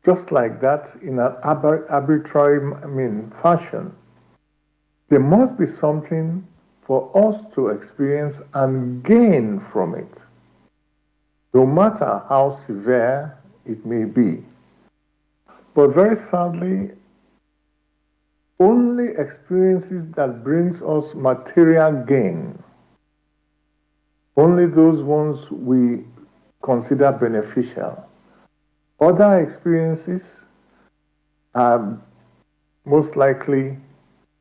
just like that in an arbitrary, fashion. There must be something for us to experience and gain from it, no matter how severe it may be. But very sadly, only experiences that brings us material gain, only those ones we consider beneficial. Other experiences are most likely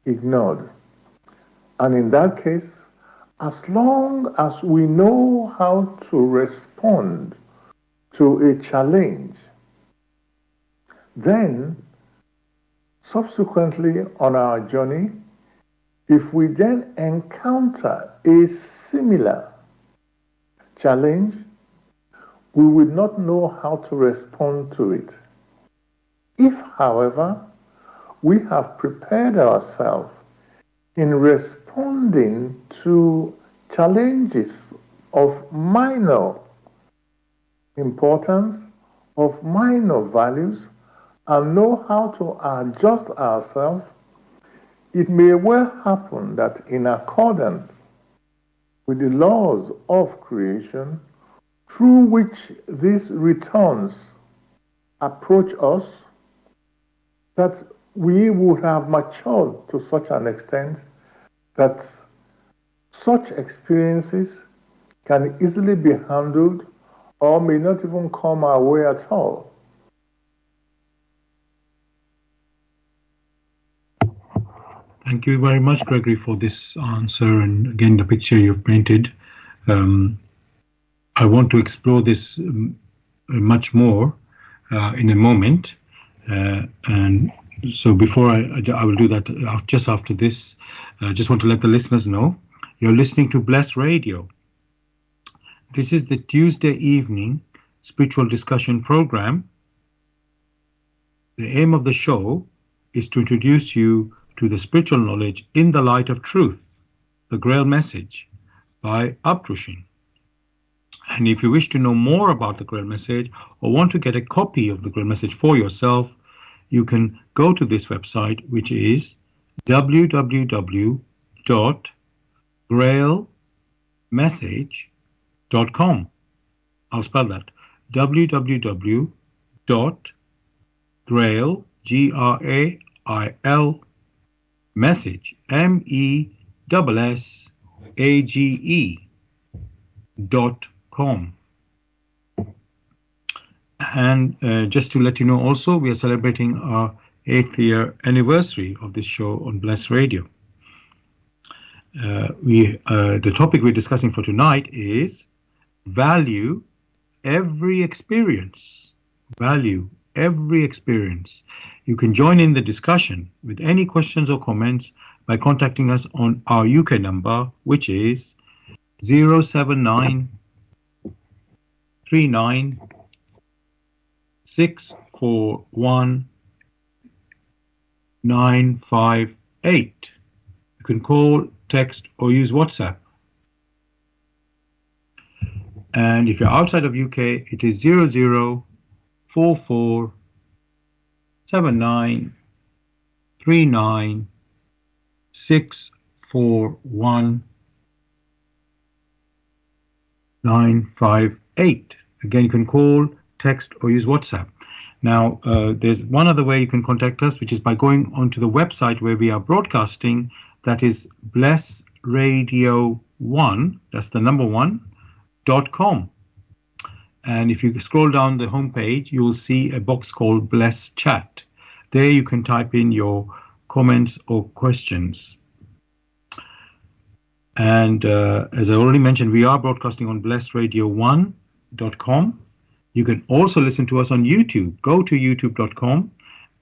ignored. And in that case, as long as we know how to respond to a challenge, then subsequently on our journey, if we then encounter a similar challenge, we will not know how to respond to it. If, however, we have prepared ourselves in responding to challenges of minor importance, of minor values, and know how to adjust ourselves, it may well happen that in accordance with the laws of creation, through which these returns approach us, that we would have matured to such an extent that such experiences can easily be handled or may not even come our way at all. Thank you very much, Gregory, for this answer and again the picture you've painted. I want to explore this much more in a moment, and so before I will do that just after this. I just want to let the listeners know you're listening to Bless Radio. This is the Tuesday evening spiritual discussion program. The aim of the show is to introduce you to the spiritual knowledge in the light of truth, the Grail Message by Abdrushin. And if you wish to know more about the Grail Message or want to get a copy of the Grail Message for yourself, you can go to this website, which is www.grailmessage.com. I'll spell that. www.grail, Grail, message, MESSAGE.com. And just to let you know also, we are celebrating our 8th year anniversary of this show on Bless Radio. The topic we're discussing for tonight is value every experience. Value every experience. You can join in the discussion with any questions or comments by contacting us on our UK number, which is 079 39 641 958. You can call, text, or use WhatsApp. And if you're outside of UK, it is 0044 79 39 641 958. Again, you can call, text, or use WhatsApp. Now, there's one other way you can contact us, which is by going onto the website where we are broadcasting. That is Bless Radio 1. That's the number 1.com. And if you scroll down the homepage, you will see a box called Bless Chat. There you can type in your comments or questions. And as I already mentioned, we are broadcasting on blessradio1.com. You can also listen to us on YouTube. Go to youtube.com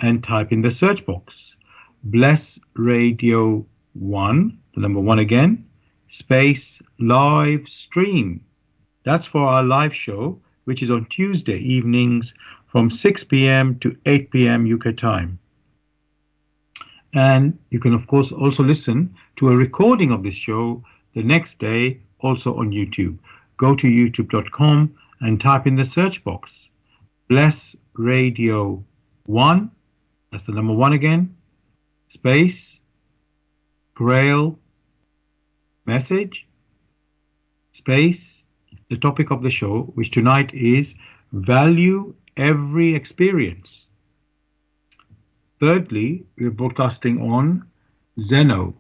and type in the search box, Bless Radio 1, the number 1 again, space live stream. That's for our live show, which is on Tuesday evenings from 6 p.m. to 8 p.m. UK time. And you can, of course, also listen to a recording of this show the next day, also on YouTube. Go to youtube.com and type in the search box, Bless Radio 1, that's the number 1 again, space, Grail Message, space, the topic of the show, which tonight is value every experience. Thirdly, we're broadcasting on Zeno,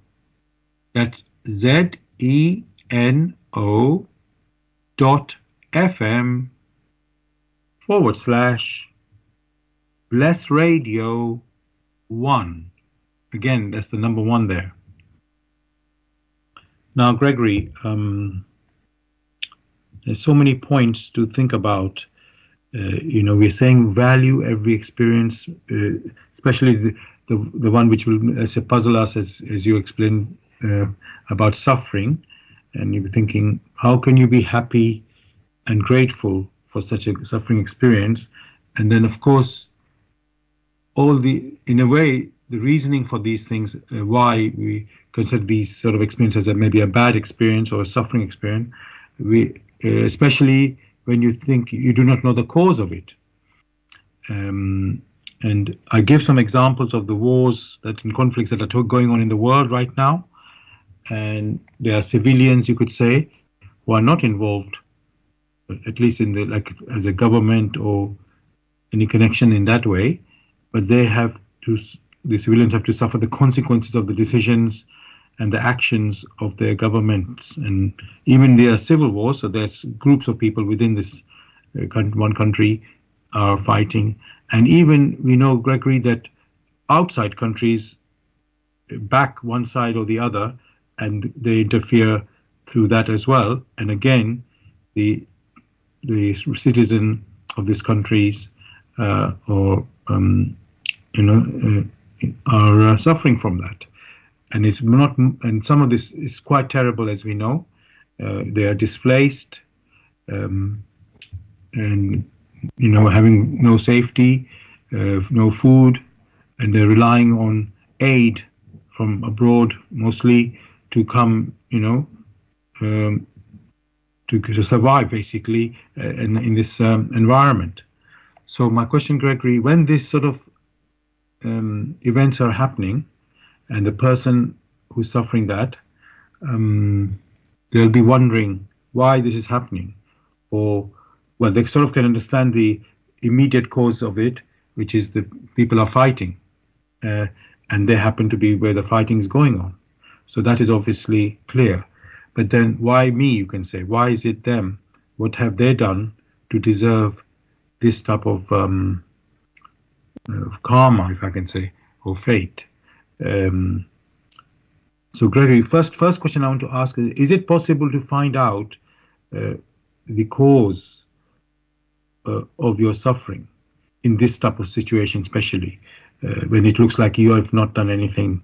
that's ZENO.FM/Bless Radio 1. Again, that's the number 1 there. Now, Gregory, there's so many points to think about. We're saying value every experience, especially the one which will puzzle us, as you explained about suffering. And you're thinking, how can you be happy and grateful for such a suffering experience? And then, of course, in a way, the reasoning for these things, why we consider these sort of experiences as maybe a bad experience or a suffering experience, especially when you think you do not know the cause of it. And I give some examples of the wars and conflicts that are going on in the world right now. And there are civilians, you could say, who are not involved, at least in as a government or any connection in that way, but the civilians have to suffer the consequences of the decisions and the actions of their governments. And even there are civil wars, so there's groups of people within this one country are fighting. And even we know, Gregory, that outside countries back one side or the other, and they interfere through that as well. And again, the citizen of these countries are suffering from that. And it's not. And some of this is quite terrible, as we know. They are displaced, and having no safety, no food, and they're relying on aid from abroad mostly to come, to survive basically in this environment. So my question, Gregory, when this sort of events are happening, and the person who's suffering that, they'll be wondering why this is happening, or they sort of can understand the immediate cause of it, which is the people are fighting, and they happen to be where the fighting is going on. So that is obviously clear. But then why me, you can say? Why is it them? What have they done to deserve this type of karma, if I can say, or fate? So Gregory, first question I want to ask is it possible to find out the cause of your suffering in this type of situation, especially when it looks like you have not done anything,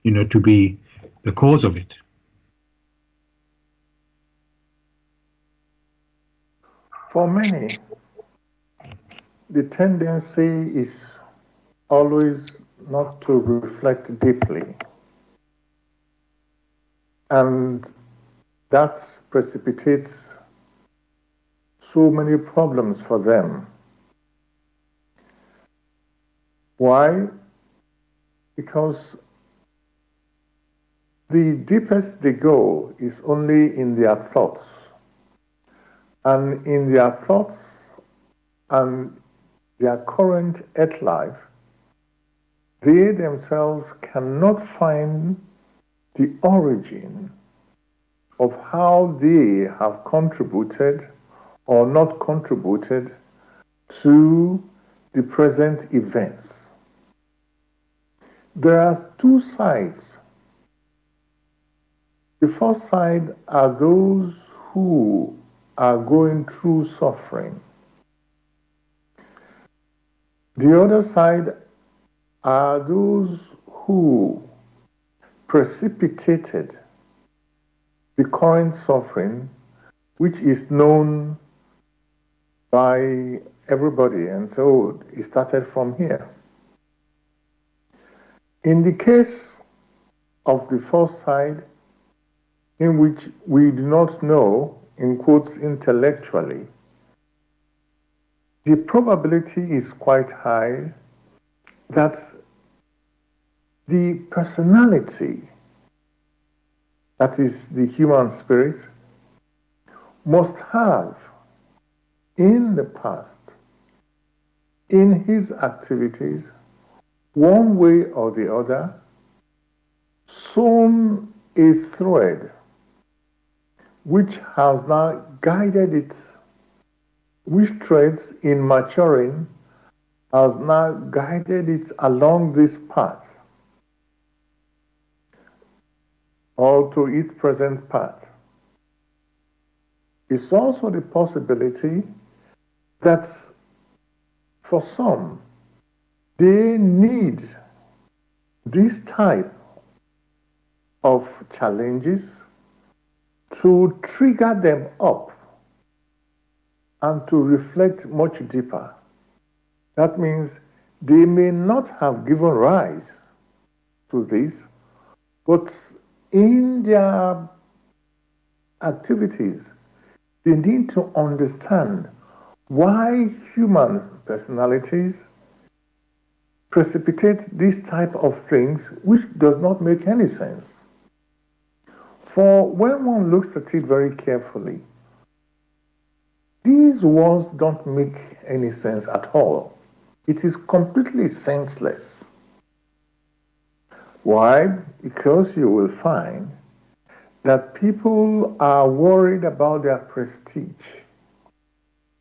to be the cause of it? For many, the tendency is always not to reflect deeply. And that precipitates so many problems for them. Why? Because the deepest they go is only in their thoughts. And in their thoughts and their current earth life, they themselves cannot find the origin of how they have contributed or not contributed to the present events. There are two sides. The first side are those who are going through suffering. The other side are those who precipitated the current suffering, which is known by everybody, and so it started from here. In the case of the first side, in which we do not know, in quotes, intellectually, the probability is quite high that the personality, that is the human spirit, must have in the past, in his activities, one way or the other, sewn a thread which has now guided it, which threads in maturing has now guided it along this path or to its present path. It's also the possibility that for some, they need this type of challenges to trigger them up and to reflect much deeper. That means they may not have given rise to this, but in their activities, they need to understand why human personalities precipitate this type of things which does not make any sense. For when one looks at it very carefully, these words don't make any sense at all. It is completely senseless. Why? Because you will find that people are worried about their prestige.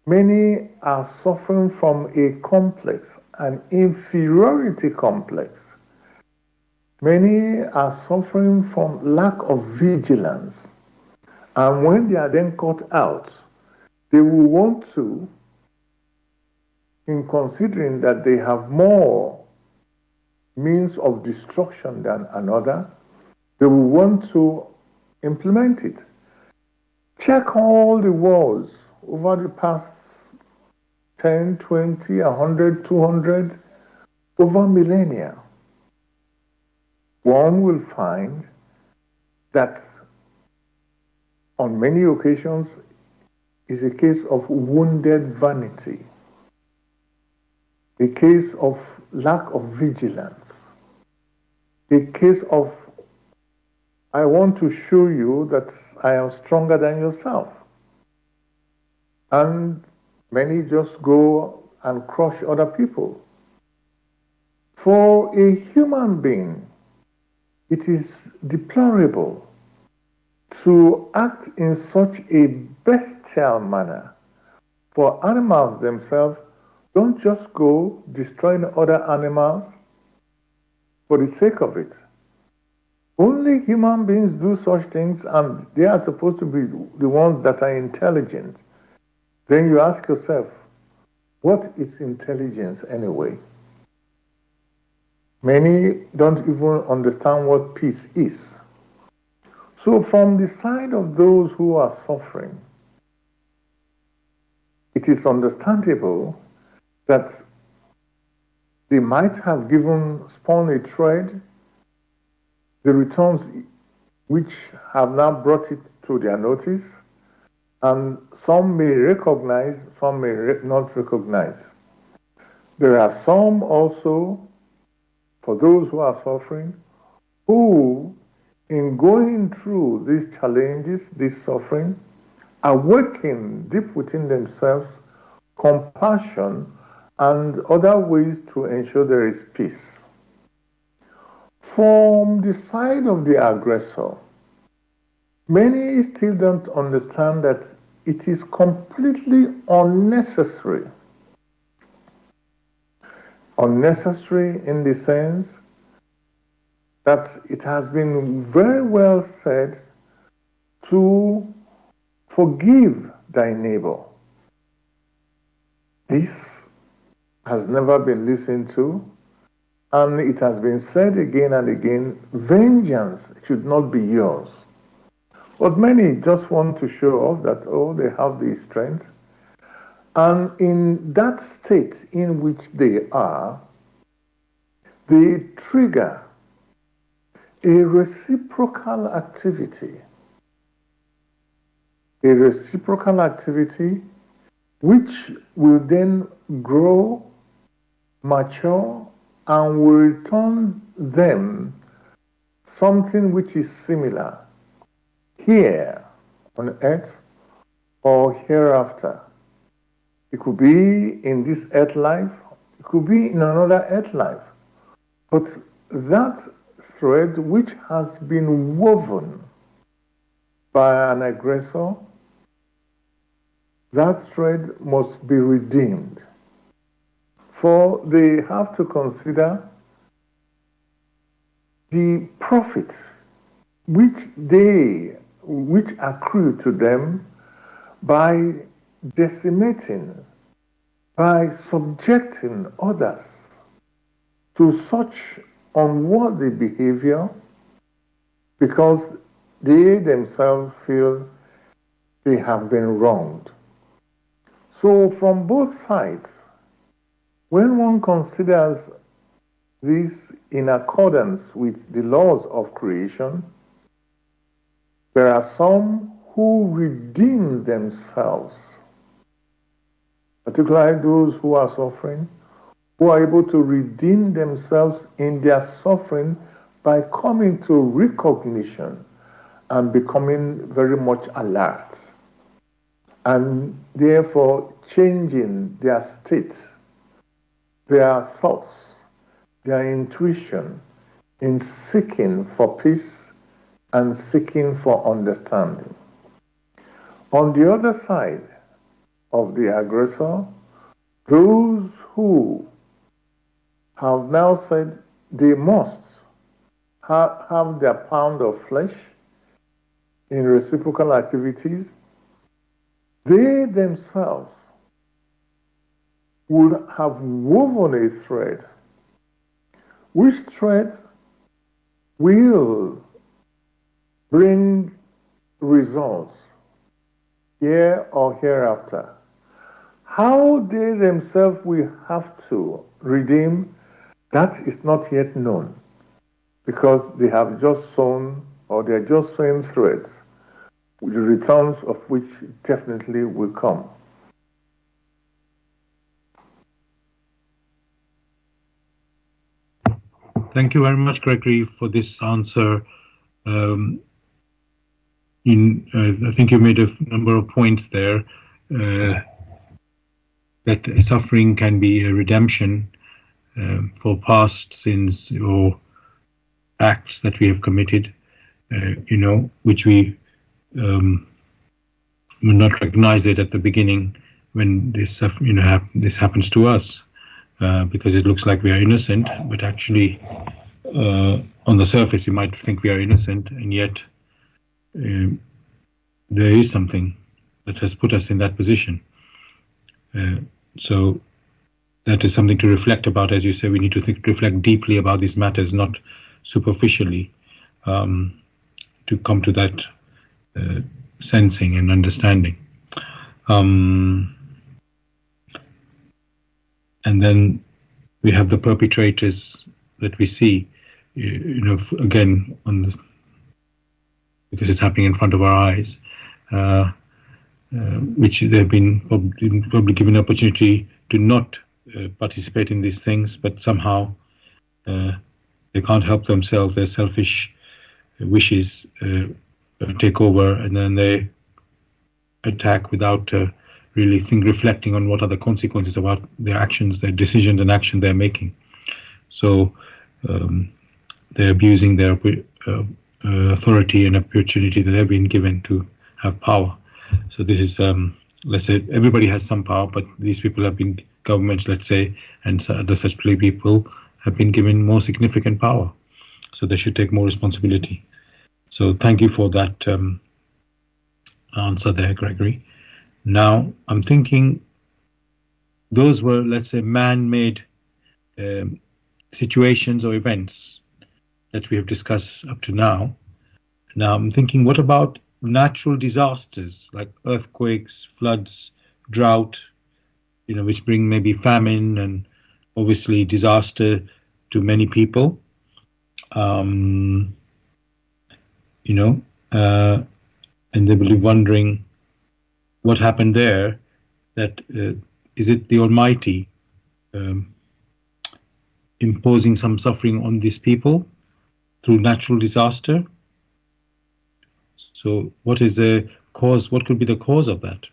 Many are suffering from a complex, an inferiority complex. Many are suffering from lack of vigilance. And when they are then caught out, they will want to, in considering that they have more means of destruction than another, they will want to implement it. Check all the wars over the past 10, 20, 100, 200, over millennia. One will find that on many occasions is a case of wounded vanity, a case of lack of vigilance, a case of I want to show you that I am stronger than yourself. And many just go and crush other people. For a human being, it is deplorable to act in such a bestial manner. For animals themselves don't just go destroying other animals for the sake of it. Only human beings do such things, and they are supposed to be the ones that are intelligent. Then you ask yourself, what is intelligence anyway? Many don't even understand what peace is. So from the side of those who are suffering, it is understandable that they might have spun a thread, the returns which have now brought it to their notice, and some may recognize, some may not recognize. There are some also, for those who are suffering, who, in going through these challenges, this suffering, awaken deep within themselves compassion and other ways to ensure there is peace. From the side of the aggressor, many still don't understand that it is completely unnecessary. Unnecessary in the sense that it has been very well said to forgive thy neighbor. This has never been listened to, and it has been said again and again, vengeance should not be yours. But many just want to show off that, oh, they have the strength. And in that state in which they are, they trigger a reciprocal activity. A reciprocal activity which will then grow, mature, and will return them something which is similar here on earth or hereafter. It could be in this earth life, it could be in another earth life. But that thread which has been woven by an aggressor, that thread must be redeemed. For they have to consider the profit which accrue to them by decimating, by subjecting others to such unworthy behavior because they themselves feel they have been wronged. So from both sides, when one considers this in accordance with the laws of creation, there are some who redeem themselves, particularly those who are suffering, who are able to redeem themselves in their suffering by coming to recognition and becoming very much alert, and therefore changing their state, their thoughts, their intuition in seeking for peace and seeking for understanding. On the other side of the aggressor, those who have now said they must have their pound of flesh in reciprocal activities, they themselves would have woven a thread, which thread will bring results here or hereafter. How they themselves will have to redeem, that is not yet known, because they have just sown, or they are just sowing threads, the returns of which definitely will come. Thank you very much, Gregory, for this answer. I think you made a number of points there, that suffering can be a redemption for past sins or acts that we have committed, which we will not recognize it at the beginning when this, this happens to us, because it looks like we are innocent, but actually, on the surface, we might think we are innocent, and yet there is something that has put us in that position. So that is something to reflect about. As you say, we need to reflect deeply about these matters, not superficially, to come to that sensing and understanding. And then we have the perpetrators that we see, again, because it's happening in front of our eyes, which they've been probably given an opportunity to not participate in these things, but somehow they can't help themselves. Their selfish wishes take over, and then they attack without really reflecting on what are the consequences about their actions, their decisions and action they're making. So they're abusing their authority and opportunity that they've been given to have power. So this is, let's say, everybody has some power, but these people have been, governments, let's say, and other such people have been given more significant power. So they should take more responsibility. So thank you for that answer there, Gregory. Now, I'm thinking those were, let's say, man-made situations or events that we have discussed up to now. Now, I'm thinking, what about natural disasters like earthquakes, floods, drought, which bring maybe famine and obviously disaster to many people, and they will be wondering what happened there, that is it the Almighty imposing some suffering on these people through natural disaster? So what is the cause? What could be the cause of that?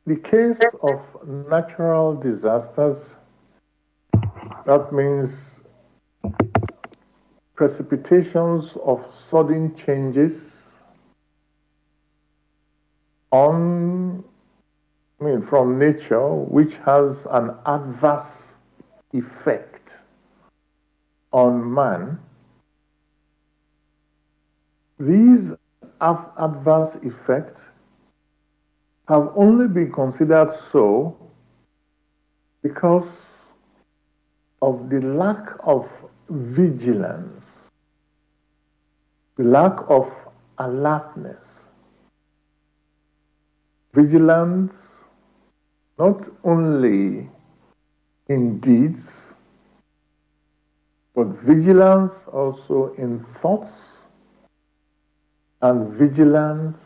The case of natural disasters, that means precipitations of sudden changes from nature, which has an adverse effect on man. These adverse effects have only been considered so because of the lack of vigilance, the lack of alertness. Vigilance not only in deeds, but vigilance also in thoughts, and vigilance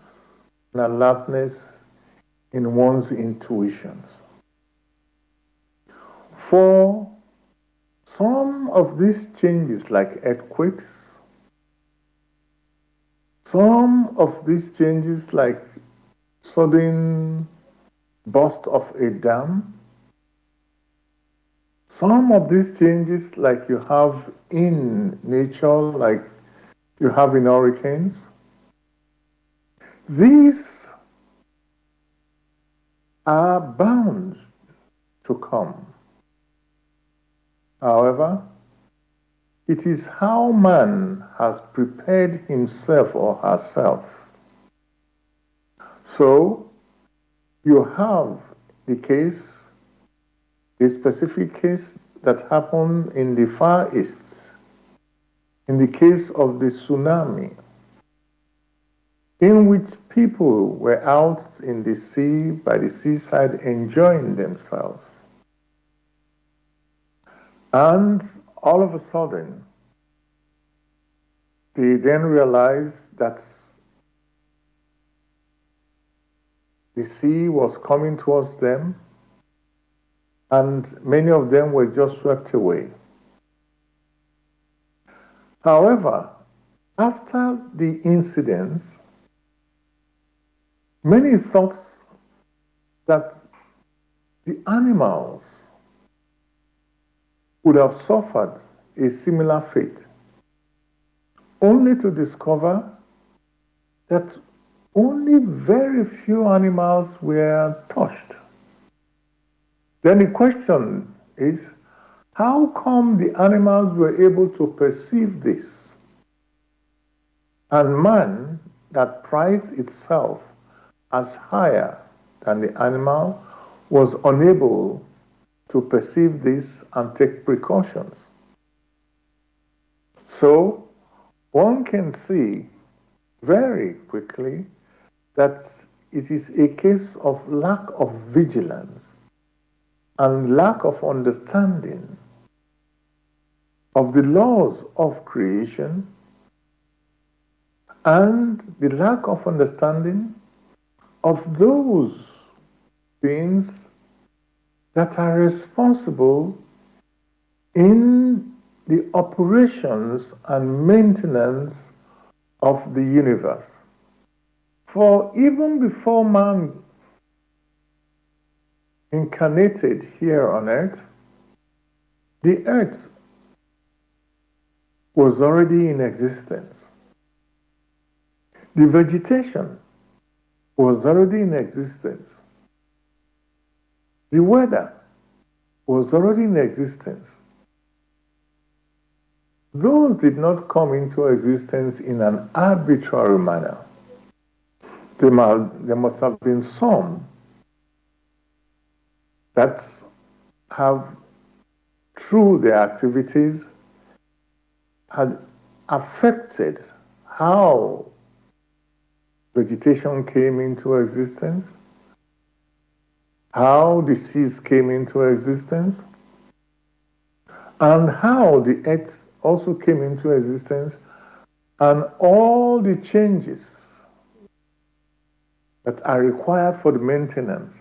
and alertness in one's intuitions. For some of these changes, like earthquakes, some of these changes, like sudden burst of a dam, some of these changes, like you have in nature, like you have in hurricanes, these are bound to come. However, it is how man has prepared himself or herself. So, you have a specific case that happened in the Far East, in the case of the tsunami, in which people were out in the sea, by the seaside, enjoying themselves. And all of a sudden, they then realized that the sea was coming towards them, and many of them were just swept away. However, after the incident, many thought that the animals would have suffered a similar fate, only to discover that only very few animals were touched. Then the question is, how come the animals were able to perceive this? And man, that prized itself as higher than the animal, was unable to perceive this and take precautions. So one can see very quickly that it is a case of lack of vigilance and lack of understanding of the laws of creation, and the lack of understanding of those beings that are responsible in the operations and maintenance of the universe. For even before man incarnated here on earth, the earth was already in existence. The vegetation was already in existence. The weather was already in existence. Those did not come into existence in an arbitrary manner. There must have been some that have, through their activities, had affected how vegetation came into existence, how the seas came into existence, and how the earth also came into existence, and all the changes that are required for the maintenance.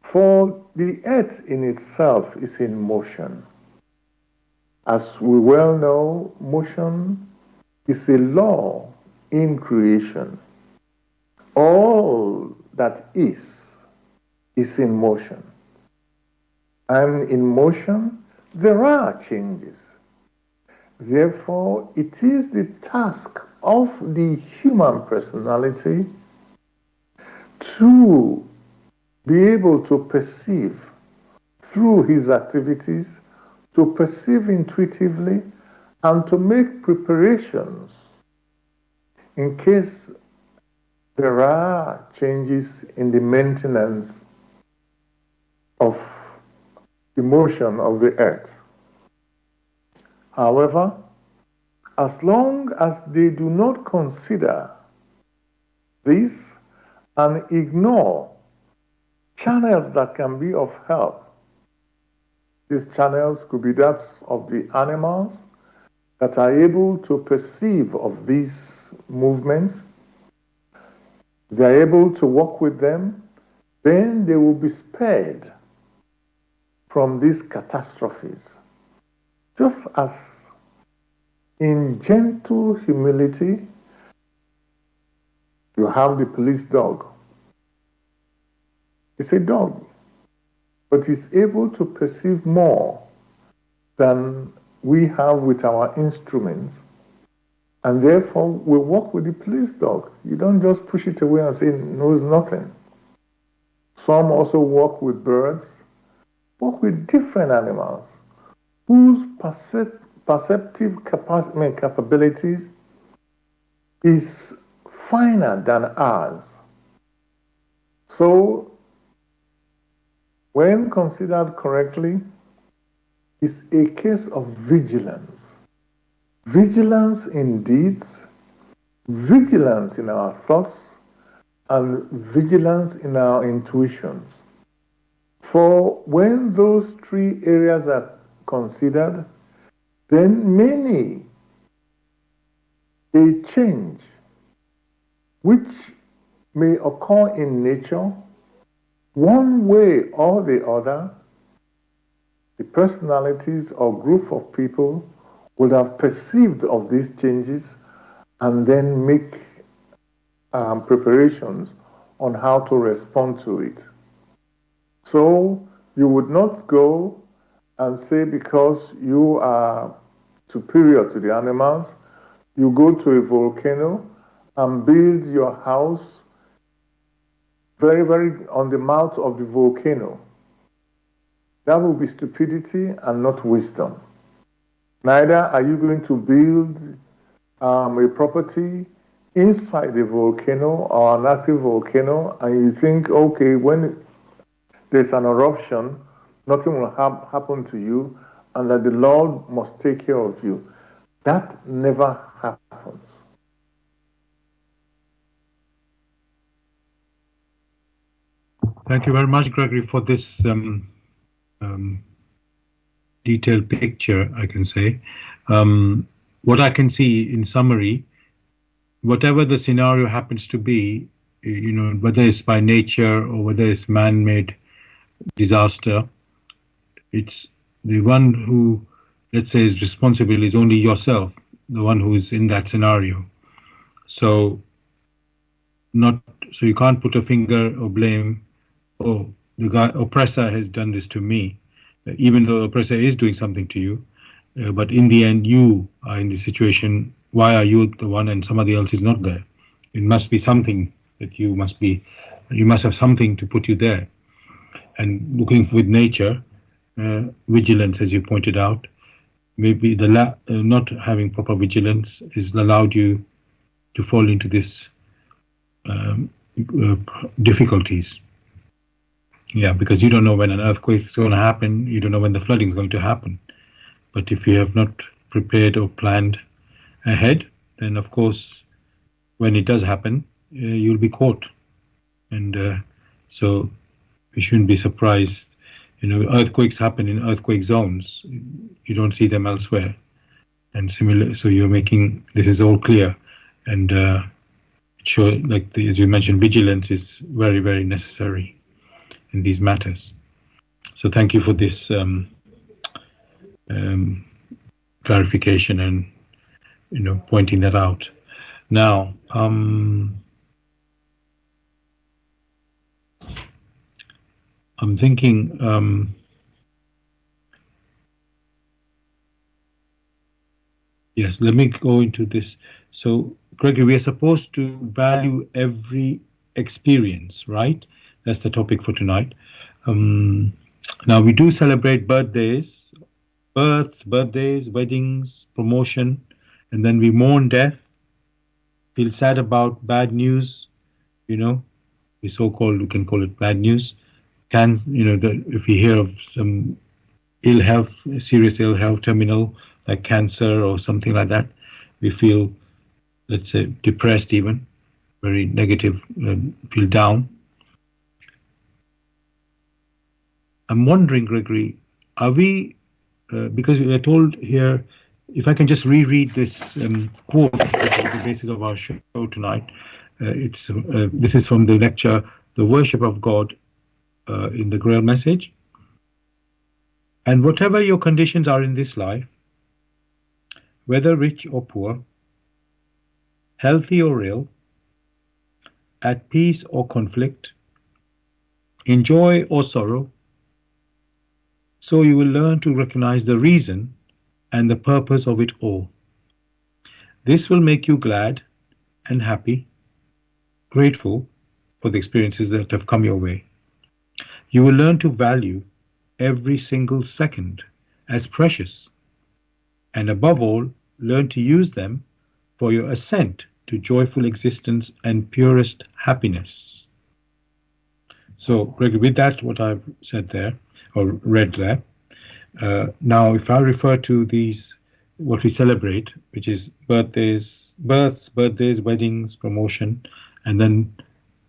For the earth in itself is in motion. As we well know, motion is a law in creation. All that is in motion. And in motion, there are changes. Therefore, it is the task of the human personality to be able to perceive through his activities, to perceive intuitively, and to make preparations in case there are changes in the maintenance of the motion of the earth. However, as long as they do not consider this and ignore channels that can be of help, these channels could be that of the animals that are able to perceive of these movements, they are able to work with them, then they will be spared from these catastrophes. Just as in gentle humility, you have the police dog. It's a dog, but it's able to perceive more than we have with our instruments. And therefore, we work with the police dog. You don't just push it away and say it knows nothing. Some also work with birds, work with different animals whose perceptive capabilities is finer than ours. So, when considered correctly, it's a case of vigilance. Vigilance in deeds, vigilance in our thoughts, and vigilance in our intuitions. For when those three areas are considered, then many a change which may occur in nature, one way or the other, the personalities or group of people would have perceived of these changes and then make preparations on how to respond to it. So you would not go and say because you are superior to the animals, you go to a volcano and build your house very, very on the mouth of the volcano. That will be stupidity and not wisdom. Neither are you going to build a property inside a volcano or an active volcano and you think, okay, when there's an eruption, nothing will happen to you and that the Lord must take care of you. That never happens. Thank you very much, Gregory, for this detailed picture, I can say. What I can see in summary, whatever the scenario happens to be, whether it's by nature or whether it's man-made disaster, it's the one who, let's say, is responsible is only yourself, the one who is in that scenario. So you can't put a finger or blame, oh, the oppressor has done this to me, even though the oppressor is doing something to you. But in the end, you are in the situation. Why are you the one and somebody else is not there? It must be something that you must have something to put you there. And looking with nature, vigilance, as you pointed out, maybe the not having proper vigilance is allowed you to fall into this difficulties. Yeah, because you don't know when an earthquake is going to happen, you don't know when the flooding is going to happen. But if you have not prepared or planned ahead, then of course, when it does happen, you'll be caught. And so we shouldn't be surprised. Earthquakes happen in earthquake zones. You don't see them elsewhere. And similar, so you're making, this is all clear. And it sure, like as you mentioned, vigilance is very, very necessary in these matters. So thank you for this clarification and pointing that out. Now, I'm thinking. Yes, let me go into this. So, Gregory, we are supposed to value every experience, right? That's the topic for tonight. Now, we do celebrate birthdays, birthdays, weddings, promotion, and then we mourn death, feel sad about bad news, we can call it bad news. If we hear of some ill health, serious ill health, terminal, like cancer or something like that, we feel, let's say, depressed, even very negative, feel down. I'm wondering, Gregory, are we, because we are told here, if I can just reread this quote, the basis of our show tonight, this is from the lecture, The Worship of God, in the Grail Message. And whatever your conditions are in this life, whether rich or poor, healthy or ill, at peace or conflict, in joy or sorrow, so you will learn to recognize the reason and the purpose of it all. This will make you glad and happy, grateful for the experiences that have come your way. You will learn to value every single second as precious, and above all, learn to use them for your ascent to joyful existence and purest happiness. So, Gregory, with that, what I've said there, or read there, now if I refer to these, what we celebrate, which is birthdays, weddings, promotion, and then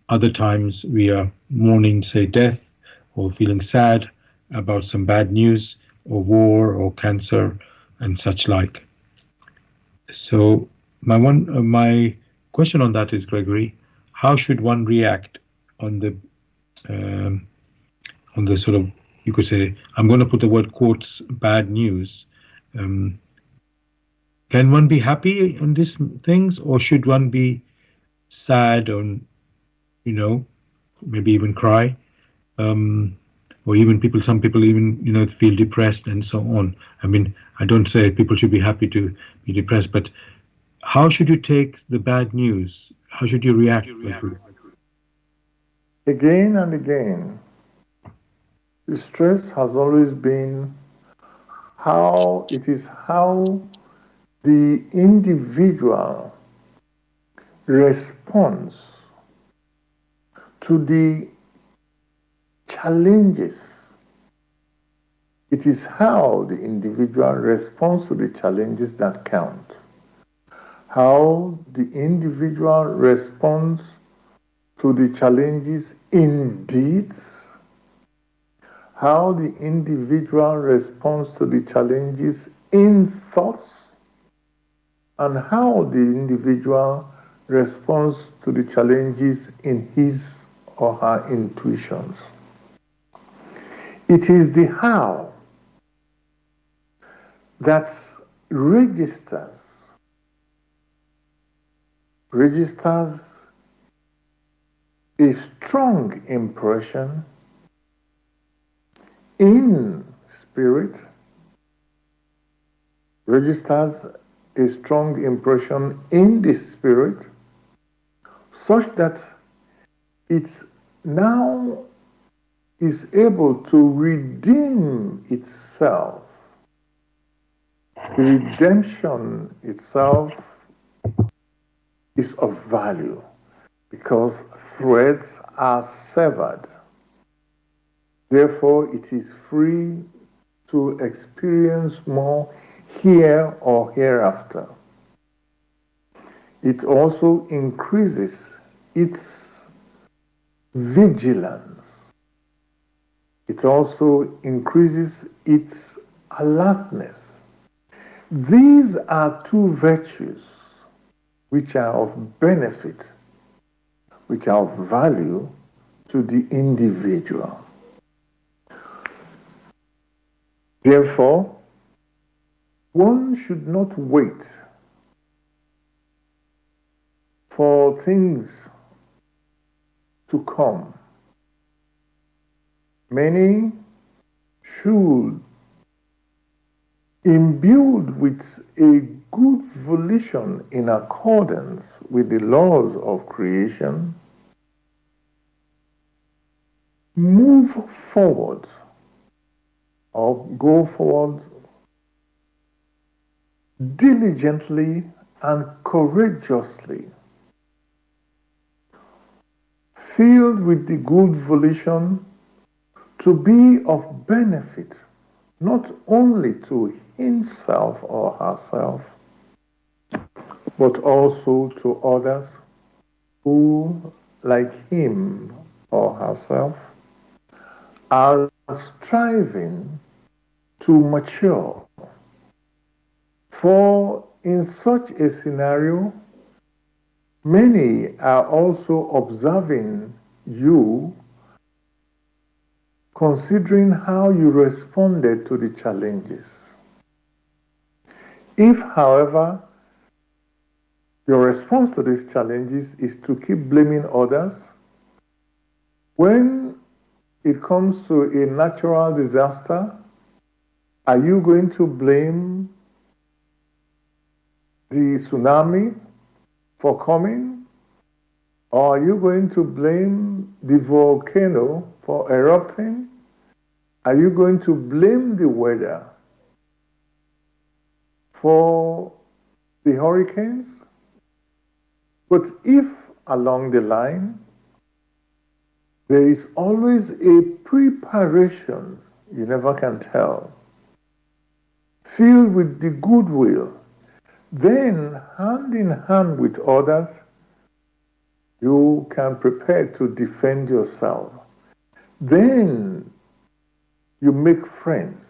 other times we are mourning, say, death, or feeling sad about some bad news, or war, or cancer, and such like. So my question on that is, Gregory, how should one react on the sort of, you could say, I'm going to put the word quotes, bad news. Can one be happy on these things, or should one be sad, or maybe even cry, or even some people even feel depressed and so on? I mean, I don't say people should be happy to be depressed, but how should you take the bad news? How should you react? Again and again, the stress has always been how the individual responds to the challenges. It is how the individual responds to the challenges that count. How the individual responds to the challenges in deeds, how the individual responds to the challenges in thoughts, and how the individual responds to the challenges in his or her intuitions. It is the how that registers a strong impression in spirit, registers a strong impression in the spirit, such that it now is able to redeem itself. The redemption itself is of value because threads are severed. Therefore, it is free to experience more here or hereafter. It also increases its vigilance. It also increases its alertness. These are two virtues which are of benefit which are of value to the individual. Therefore, one should not wait for things to come. Many should, imbued with a good volition in accordance with the laws of creation, move forward or go forward diligently and courageously, filled with the good volition to be of benefit not only to himself or herself, but also to others who, like him or herself, are striving to mature. For in such a scenario, many are also observing you, considering how you responded to the challenges. If, however, your response to these challenges is to keep blaming others, when it comes to a natural disaster, are you going to blame the tsunami for coming? Or are you going to blame the volcano for erupting? Are you going to blame the weather for the hurricanes? But if along the line, there is always a preparation, you never can tell, filled with the goodwill, then hand in hand with others, you can prepare to defend yourself. Then you make friends,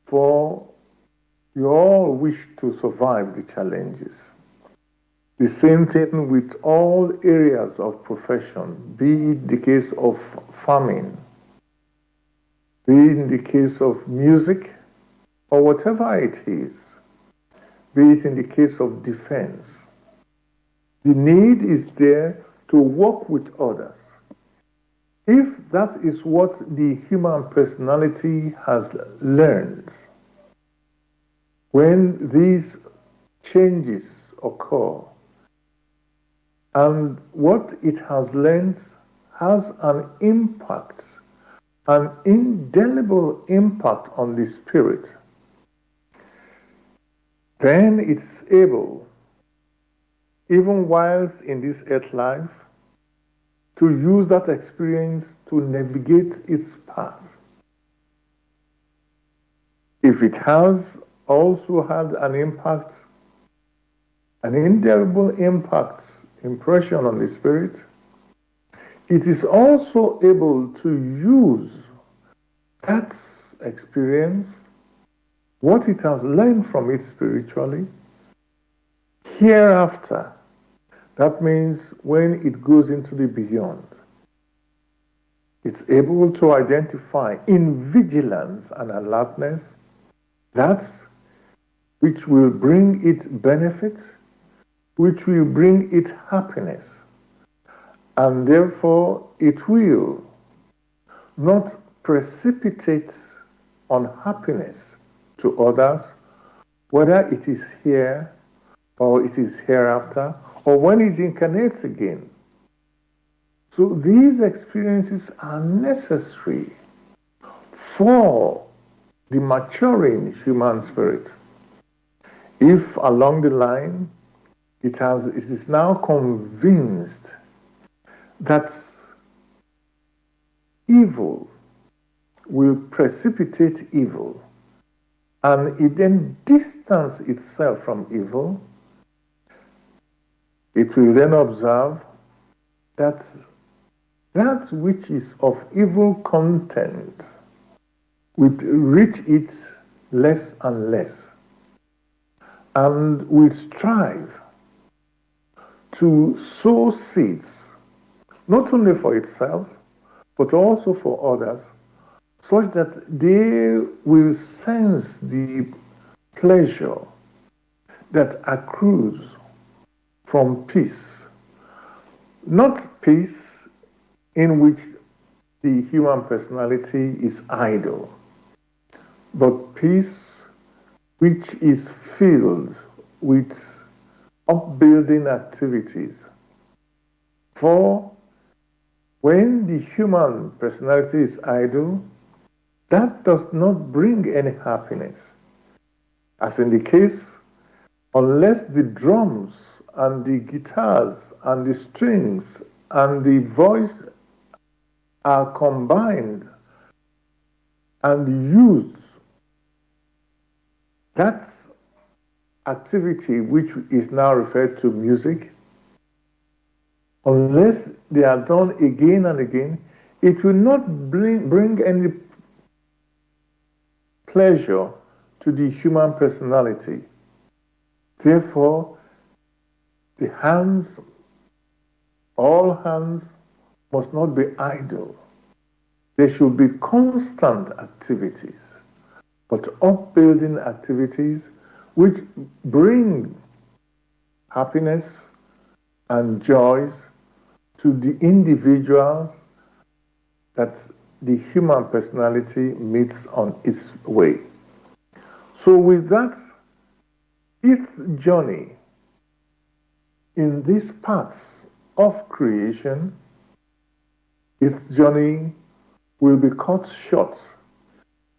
for you all wish to survive the challenges. The same thing with all areas of profession, be it the case of farming, be it in the case of music, or whatever it is, be it in the case of defense. The need is there to work with others. If that is what the human personality has learned, when these changes occur, and what it has learned has an impact, an indelible impact on the spirit, then it's able, even whilst in this earth life, to use that experience to navigate its path. If it has also had an impact, an indelible impact, impression on the spirit, it is also able to use that experience, what it has learned from it spiritually, hereafter. That means when it goes into the beyond, it's able to identify in vigilance and alertness that which will bring it benefit, which will bring it happiness. And therefore, it will not precipitate unhappiness to others, whether it is here or it is hereafter, or when it incarnates again. So these experiences are necessary for the maturing human spirit. If along the line it is now convinced that evil will precipitate evil, and it then distance itself from evil, it will then observe that that which is of evil content will reach it less and less, and will strive to sow seeds not only for itself, but also for others, such that they will sense the pleasure that accrues from peace. Not peace in which the human personality is idle, but peace which is filled with upbuilding activities. For when the human personality is idle, that does not bring any happiness. As in the case, unless the drums and the guitars and the strings and the voice are combined and used, that activity which is now referred to music, unless they are done again and again, it will not bring any pleasure to the human personality. Therefore, the hands, all hands, must not be idle. There should be constant activities, but upbuilding activities which bring happiness and joys to the individuals that the human personality meets on its way. So with that, its journey in these paths of creation, its journey will be cut short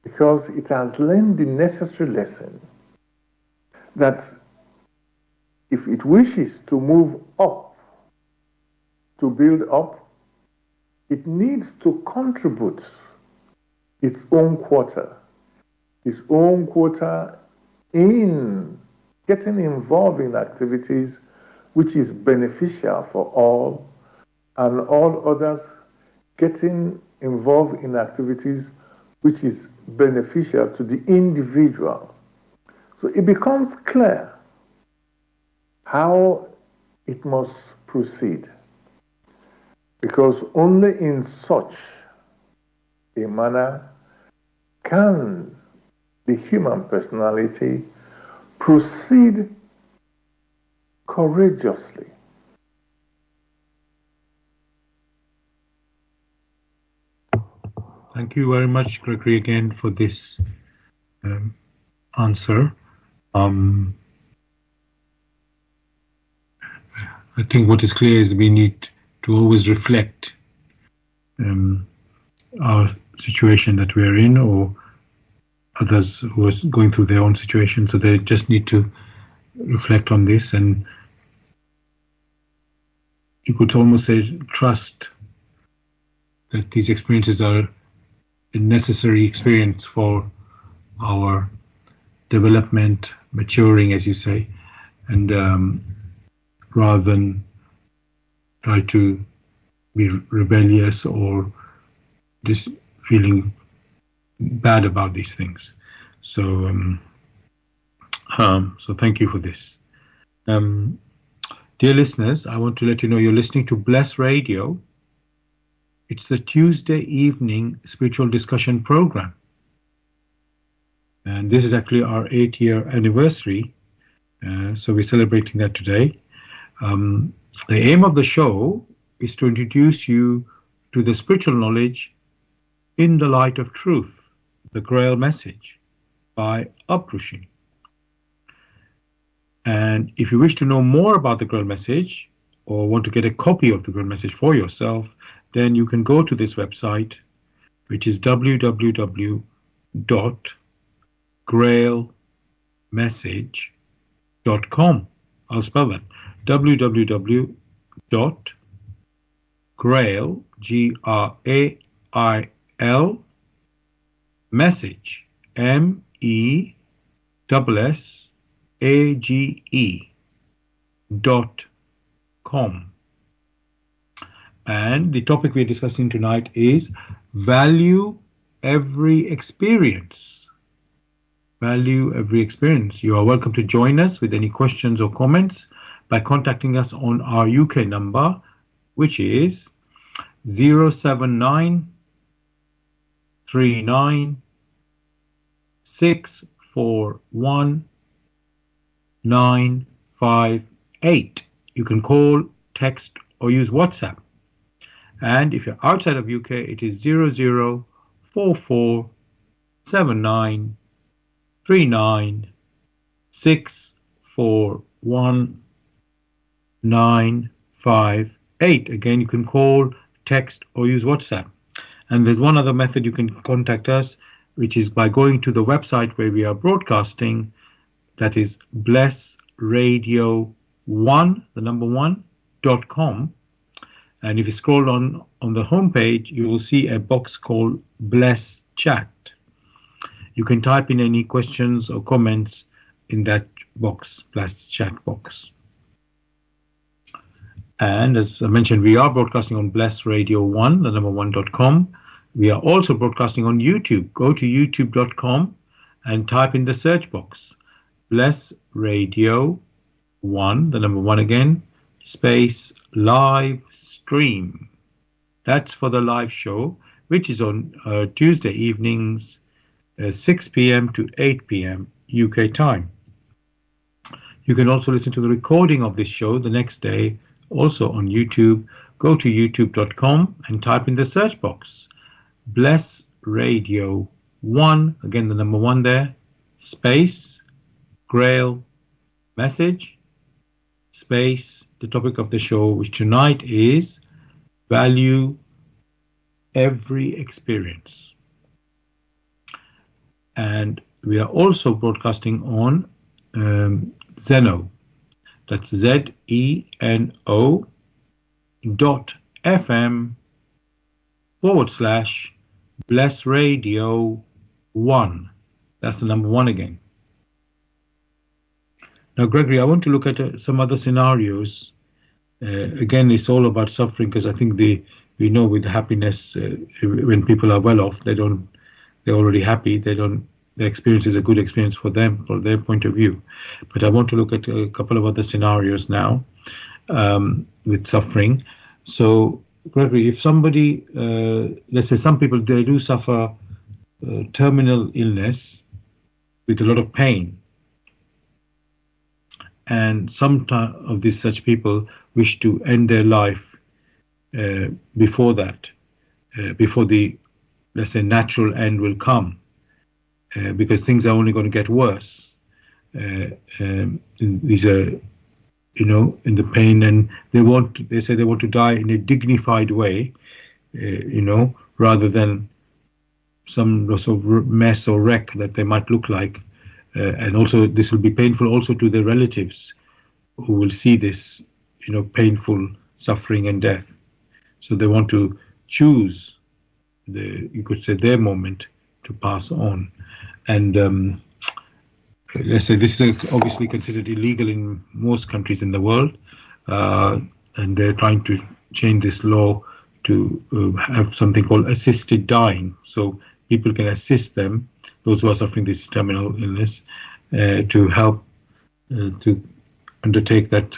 because it has learned the necessary lesson that if it wishes to move up, to build up, it needs to contribute its own quota in getting involved in activities which is beneficial for all, and all others getting involved in activities which is beneficial to the individual. So it becomes clear how it must proceed, because only in such a manner can the human personality proceed courageously. Thank you very much, Gregory, again for this answer. I think what is clear is we need to always reflect our situation that we are in, or others who are going through their own situation. So they just need to reflect on this, and you could almost say trust that these experiences are a necessary experience for our development, maturing, as you say, and rather than try to be rebellious or just feeling bad about these things. So so thank you for this. Dear listeners, I want to let you know you're listening to Bless Radio. It's the Tuesday evening spiritual discussion program. And this is actually our 8-year anniversary. So we're celebrating that today. The aim of the show is to introduce you to the spiritual knowledge in the light of truth, the Grail Message by Uprushi. And if you wish to know more about the Grail Message or want to get a copy of the Grail Message for yourself, then you can go to this website, which is www.grailmessage.com. I'll spell that. www.grail, Grail, message, MESSAGE.com. And the topic we're discussing tonight is value every experience. Value every experience. You are welcome to join us with any questions or comments by contacting us on our UK number, which is 079 39 641 958. You can call, text, or use WhatsApp. And if you're outside of UK, it is 0044 79 39 641 958. Again, you can call, text, or use WhatsApp. And there's one other method you can contact us, which is by going to the website where we are broadcasting. That is blessradio1, the number 1.com. And if you scroll on the homepage, you will see a box called Bless Chat. You can type in any questions or comments in that box, Bless Chat box. And as I mentioned, we are broadcasting on blessradio1, the number 1.com. We are also broadcasting on YouTube. Go to youtube.com and type in the search box, Bless Radio 1, the number 1 again, space live stream. That's for the live show, which is on Tuesday evenings, 6 p.m. to 8 p.m. UK time. You can also listen to the recording of this show the next day, also on YouTube. Go to youtube.com and type in the search box, Bless Radio 1, again the number 1 there, space Grail Message, space the topic of the show, which tonight is Value Every Experience. And we are also broadcasting on Zeno. That's ZENO.FM/Bless Radio 1. That's the number 1 again. Now, Gregory, I want to look at some other scenarios. Again, it's all about suffering, because I think we know with happiness, when people are well off, they're already happy. The experience is a good experience for them, from their point of view. But I want to look at a couple of other scenarios now with suffering. So, Gregory, if somebody, let's say some people, they do suffer terminal illness with a lot of pain. And some of these such people wish to end their life before that, before the, let's say, natural end will come, because things are only going to get worse. These are, in the pain, and they say they want to die in a dignified way, rather than some sort of mess or wreck that they might look like. And also this will be painful also to their relatives who will see this, painful suffering and death. So they want to choose you could say, their moment to pass on. And let's say this is obviously considered illegal in most countries in the world, and they're trying to change this law to have something called assisted dying. So people can assist them, those who are suffering this terminal illness, to help to undertake that.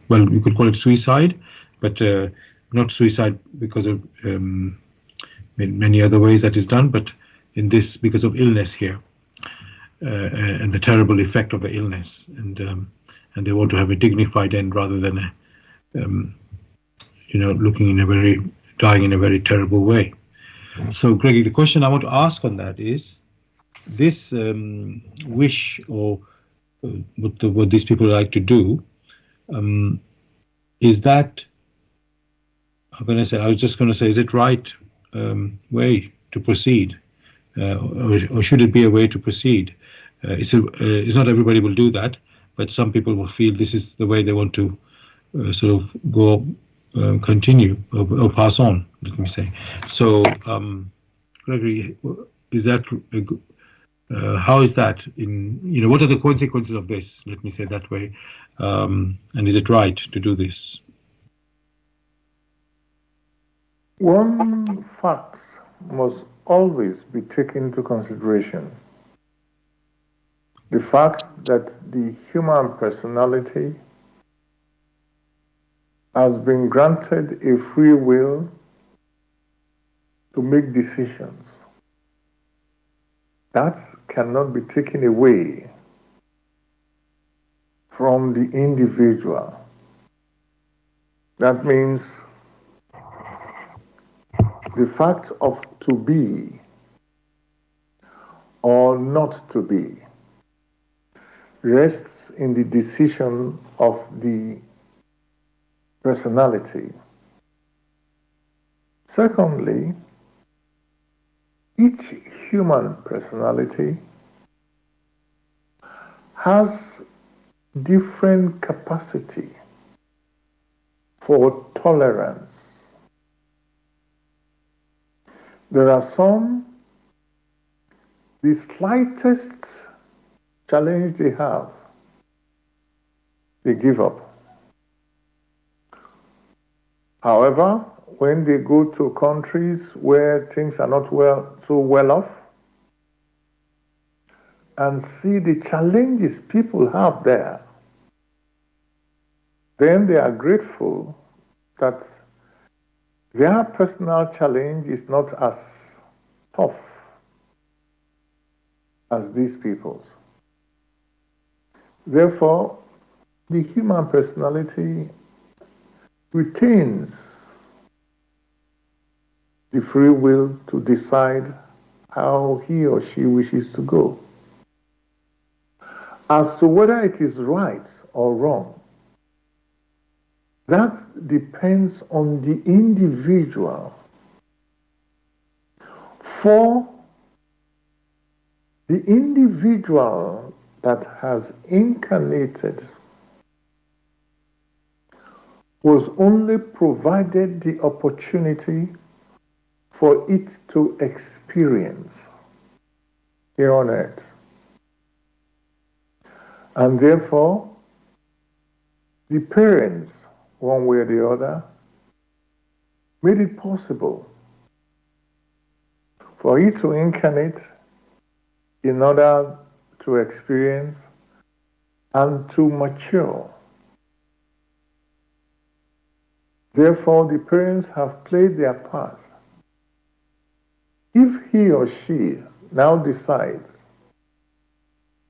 Well, you could call it suicide, but not suicide because of many other ways that is done, but in this because of illness here, and the terrible effect of the illness, and they want to have a dignified end rather than dying in a very terrible way. So, Greggy, the question I want to ask on that is, this wish, or what these people like to do, is that, I was just going to say, is it right way to proceed, or should it be a way to proceed? It's not everybody will do that, but some people will feel this is the way they want to sort of go, continue, or pass on, let me say. So, Gregory, is that how is that what are the consequences of this? Let me say that way, and is it right to do this? One fact must always be taken into consideration: the fact that the human personality has been granted a free will to make decisions. That cannot be taken away from the individual. That means the fact of to be or not to be rests in the decision of the personality. Secondly, each human personality has different capacity for tolerance. There are some, the slightest challenge they have, they give up. However, when they go to countries where things are not so well off and see the challenges people have there, then they are grateful that their personal challenge is not as tough as these people's. Therefore, the human personality retains the free will to decide how he or she wishes to go. As to whether it is right or wrong, that depends on the individual. For the individual that has incarnated was only provided the opportunity for it to experience here on earth. And therefore, the parents, one way or the other, made it possible for it to incarnate in order to experience and to mature. Therefore, the parents have played their part. If he or she now decides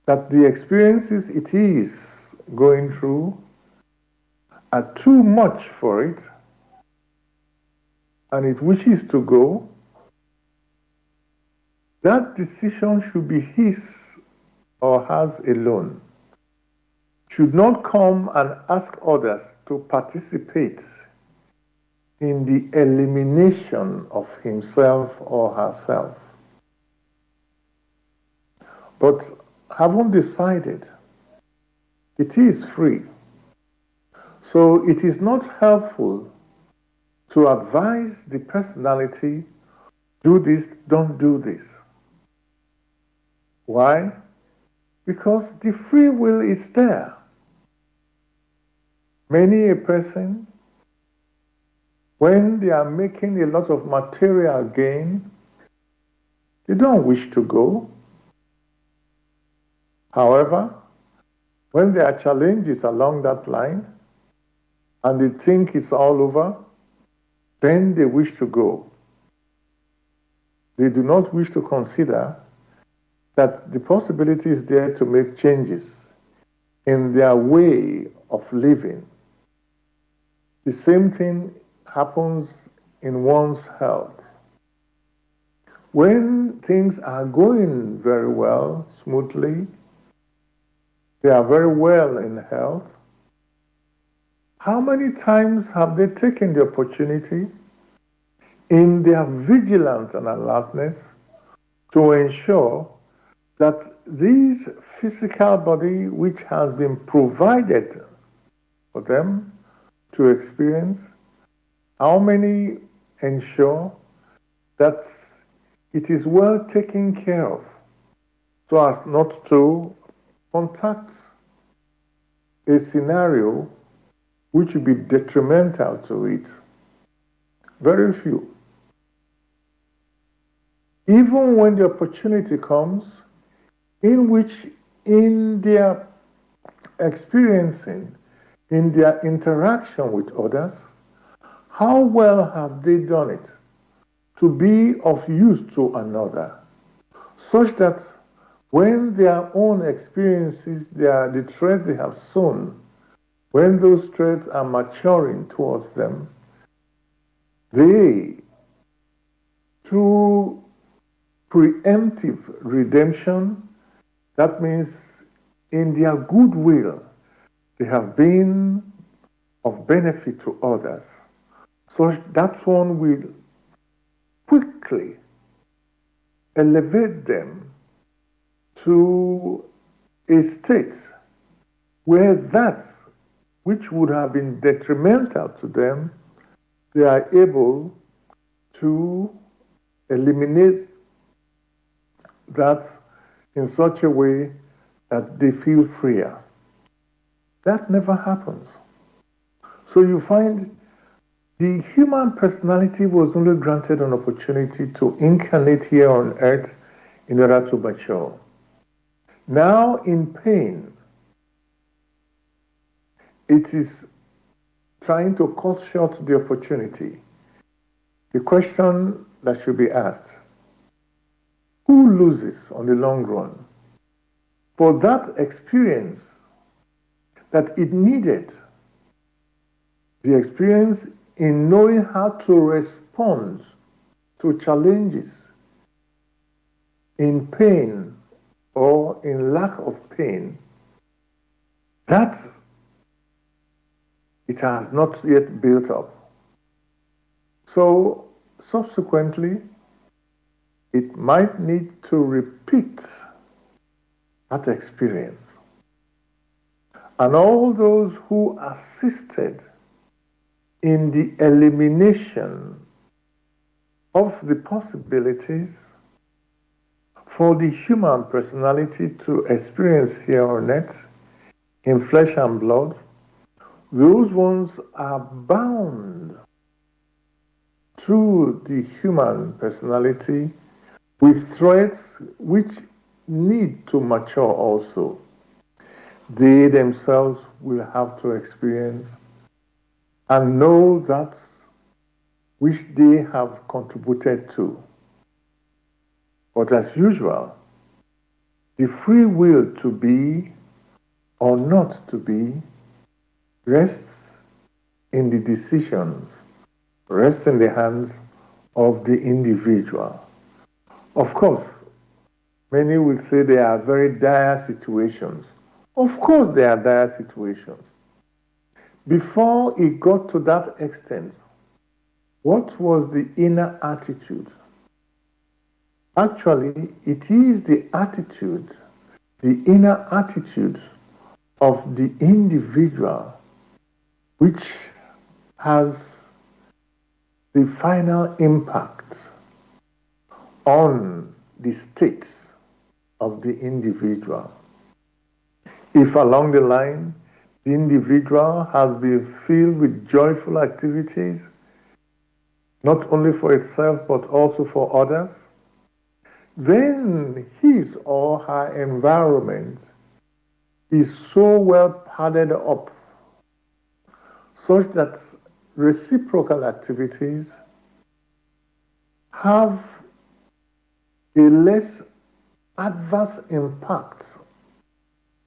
that the experiences it is going through are too much for it, and it wishes to go, that decision should be his or hers alone. Should not come and ask others to participate in the elimination of himself or herself. But having decided, it is free. So it is not helpful to advise the personality, do this, don't do this. Why? Because the free will is there. Many a person, when they are making a lot of material gain, they don't wish to go. However, when there are challenges along that line and they think it's all over, then they wish to go. They do not wish to consider that the possibility is there to make changes in their way of living. The same thing happens in one's health. When things are going very well, smoothly, they are very well in health, how many times have they taken the opportunity in their vigilance and alertness to ensure that this physical body which has been provided for them to experience, how many ensure that it is well taken care of so as not to contact a scenario which would be detrimental to it? Very few. Even when the opportunity comes in which in their experiencing in their interaction with others, how well have they done it to be of use to another, such that when their own experiences, the traits they have sown, when those traits are maturing towards them, they, through preemptive redemption, that means in their goodwill, they have been of benefit to others. So that one will quickly elevate them to a state where that which would have been detrimental to them, they are able to eliminate that in such a way that they feel freer. That never happens. So you find the human personality was only granted an opportunity to incarnate here on earth in order to mature. Now in pain, it is trying to cut short the opportunity. The question that should be asked, who loses on the long run? For that experience that it needed, the experience in knowing how to respond to challenges in pain or in lack of pain, that it has not yet built up. So subsequently, it might need to repeat that experience. And all those who assisted in the elimination of the possibilities for the human personality to experience here on earth in flesh and blood, those ones are bound to the human personality with threads which need to mature also. They themselves will have to experience and know that which they have contributed to. But as usual, the free will to be or not to be rests in the decisions, rests in the hands of the individual. Of course, many will say they are very dire situations. Of course, they are dire situations. Before it got to that extent, what was the inner attitude? Actually, it is the attitude, the inner attitude of the individual which has the final impact on the state of the individual. If along the line, the individual has been filled with joyful activities, not only for itself but also for others, then his or her environment is so well padded up such that reciprocal activities have a less adverse impact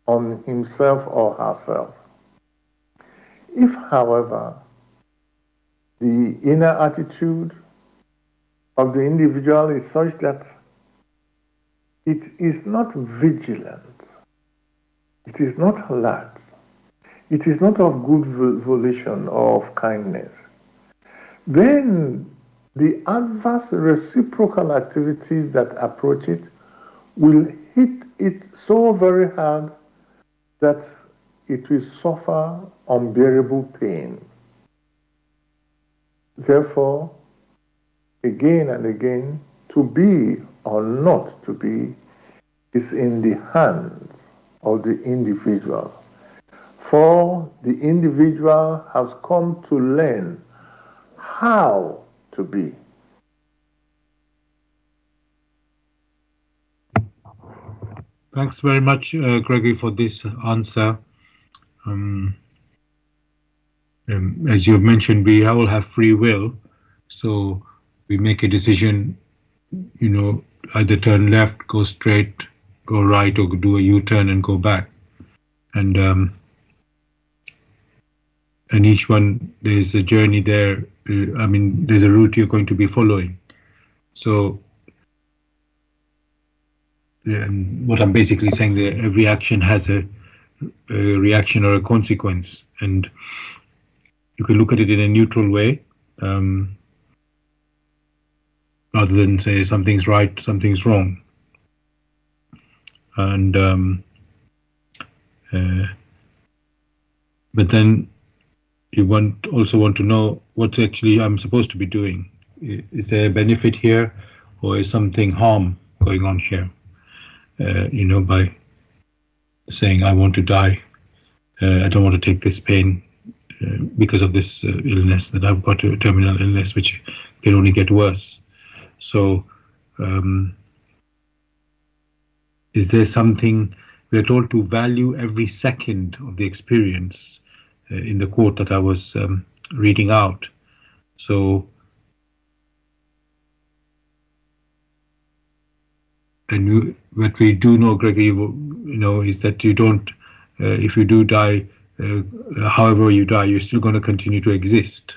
on himself or herself. If, however, the inner attitude of the individual is such that it is not vigilant, it is not alert, it is not of good volition or of kindness, then the adverse reciprocal activities that approach it will hit it so very hard that it will suffer unbearable pain. Therefore, again and again, to be or not to be is in the hands of the individual. For the individual has come to learn how to be. Thanks very much, Gregory, for this answer. as you have mentioned, we all have free will, so we make a decision, either turn left, go straight, go right, or do a U-turn and go back. And each one, there's a journey there. There's a route you're going to be following. So what I'm basically saying, that every action has a reaction or a consequence, and you can look at it in a neutral way, rather than say something's right, something's wrong. And but then you also want to know what actually I'm supposed to be doing. Is there a benefit here, or is something harm going on here? By saying I want to die, I don't want to take this pain because of this illness, that I've got a terminal illness which can only get worse. So is there something, we're told to value every second of the experience in the quote that I was reading out. So, and what we do know, Gregory, is that you don't, if you do die, however you die, you're still going to continue to exist.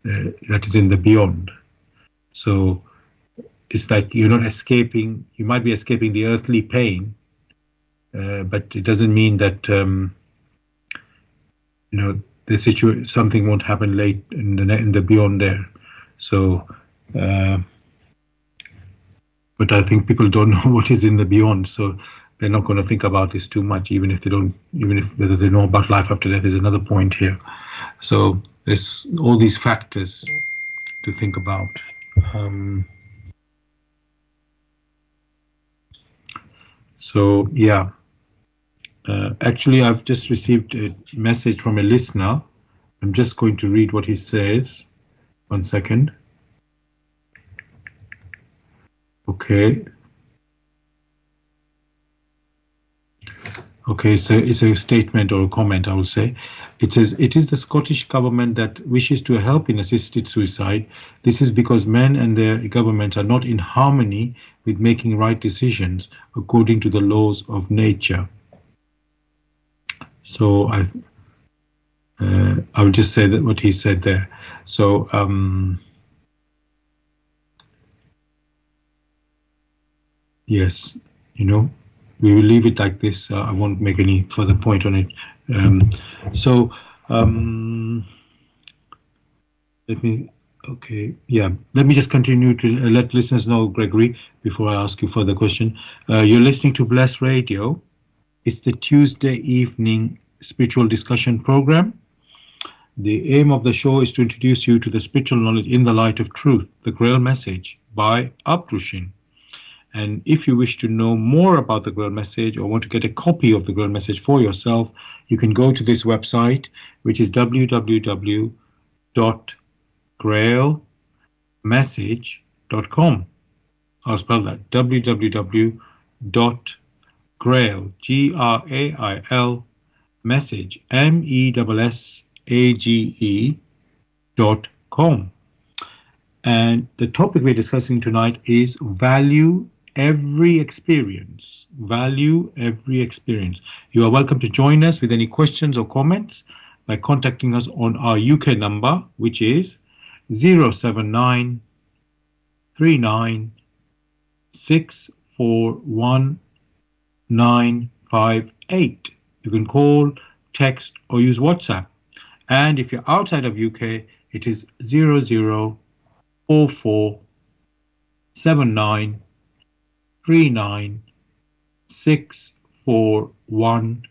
That is in the beyond. So it's like you're not escaping, you might be escaping the earthly pain, but it doesn't mean that, something won't happen late in the beyond there. So, but I think people don't know what is in the beyond, so they're not going to think about this too much, even if whether they know about life after death is another point here. So there's all these factors to think about. So yeah, actually I've just received a message from a listener. I'm just going to read what he says. 1 second. Okay. Okay, so it's a statement or a comment, I will say. It says, it is the Scottish government that wishes to help in assisted suicide. This is because men and their governments are not in harmony with making right decisions according to the laws of nature. So I will just say that what he said there. So yes, we will leave it like this. I won't make any further point on it. Let me just continue to let listeners know, Gregory, before I ask you further question. You're listening to Bless Radio. It's the Tuesday evening spiritual discussion program. The aim of the show is to introduce you to the spiritual knowledge in the light of truth, the Grail Message by Abdushin. And if you wish to know more about the Grail Message or want to get a copy of the Grail Message for yourself, you can go to this website, which is www.grailmessage.com. I'll spell that, www.grail, Grail, message, message.com. And the topic we're discussing tonight is value every experience. Value every experience. You are welcome to join us with any questions or comments by contacting us on our UK number, which is 079 39 641 958. You can call, text, or use WhatsApp. And if you're outside of UK, it is 0044 79 39 641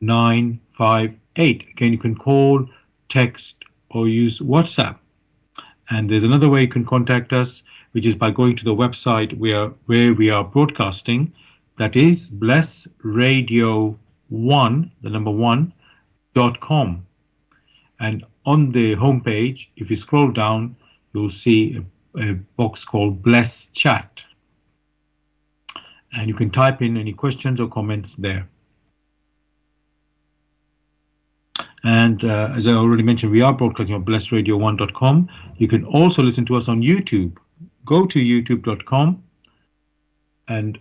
958. Again, you can call, text, or use WhatsApp. And there's another way you can contact us, which is by going to the website where we are broadcasting. That is blessradio1, the number 1.com. And on the homepage, if you scroll down, you'll see a box called Bless Chat. And you can type in any questions or comments there. And as I already mentioned, we are broadcasting on blessradio1.com. You can also listen to us on YouTube. Go to youtube.com and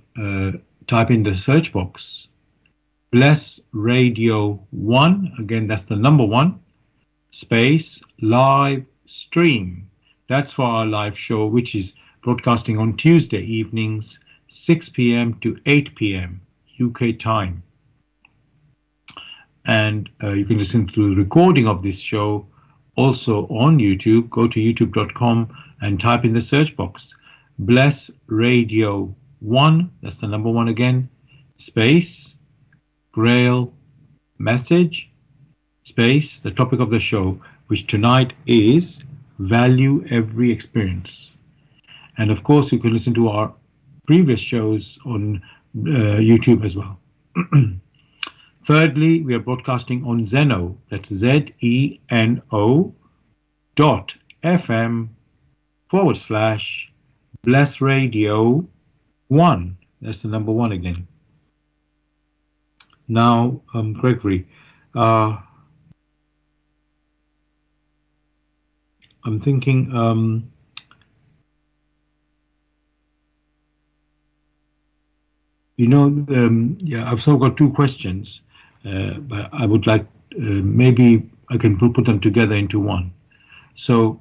type in the search box Bless Radio 1. Again, that's the number 1 space live stream. That's for our live show, which is broadcasting on Tuesday evenings, 6 p.m. to 8 p.m. UK time. And you can listen to the recording of this show also on YouTube. Go to youtube.com and type in the search box Bless Radio 1. That's the number 1 again. Space Grail Message. Space the topic of the show, which tonight is Value Every Experience. And of course, you can listen to our previous shows on YouTube as well. Thirdly, we are broadcasting on Zeno, that's ZENO.FM/Bless Radio 1. That's the number 1 again. Now, Gregory, I'm thinking, I've sort of got 2 questions, but I would like, maybe I can put them together into one. So,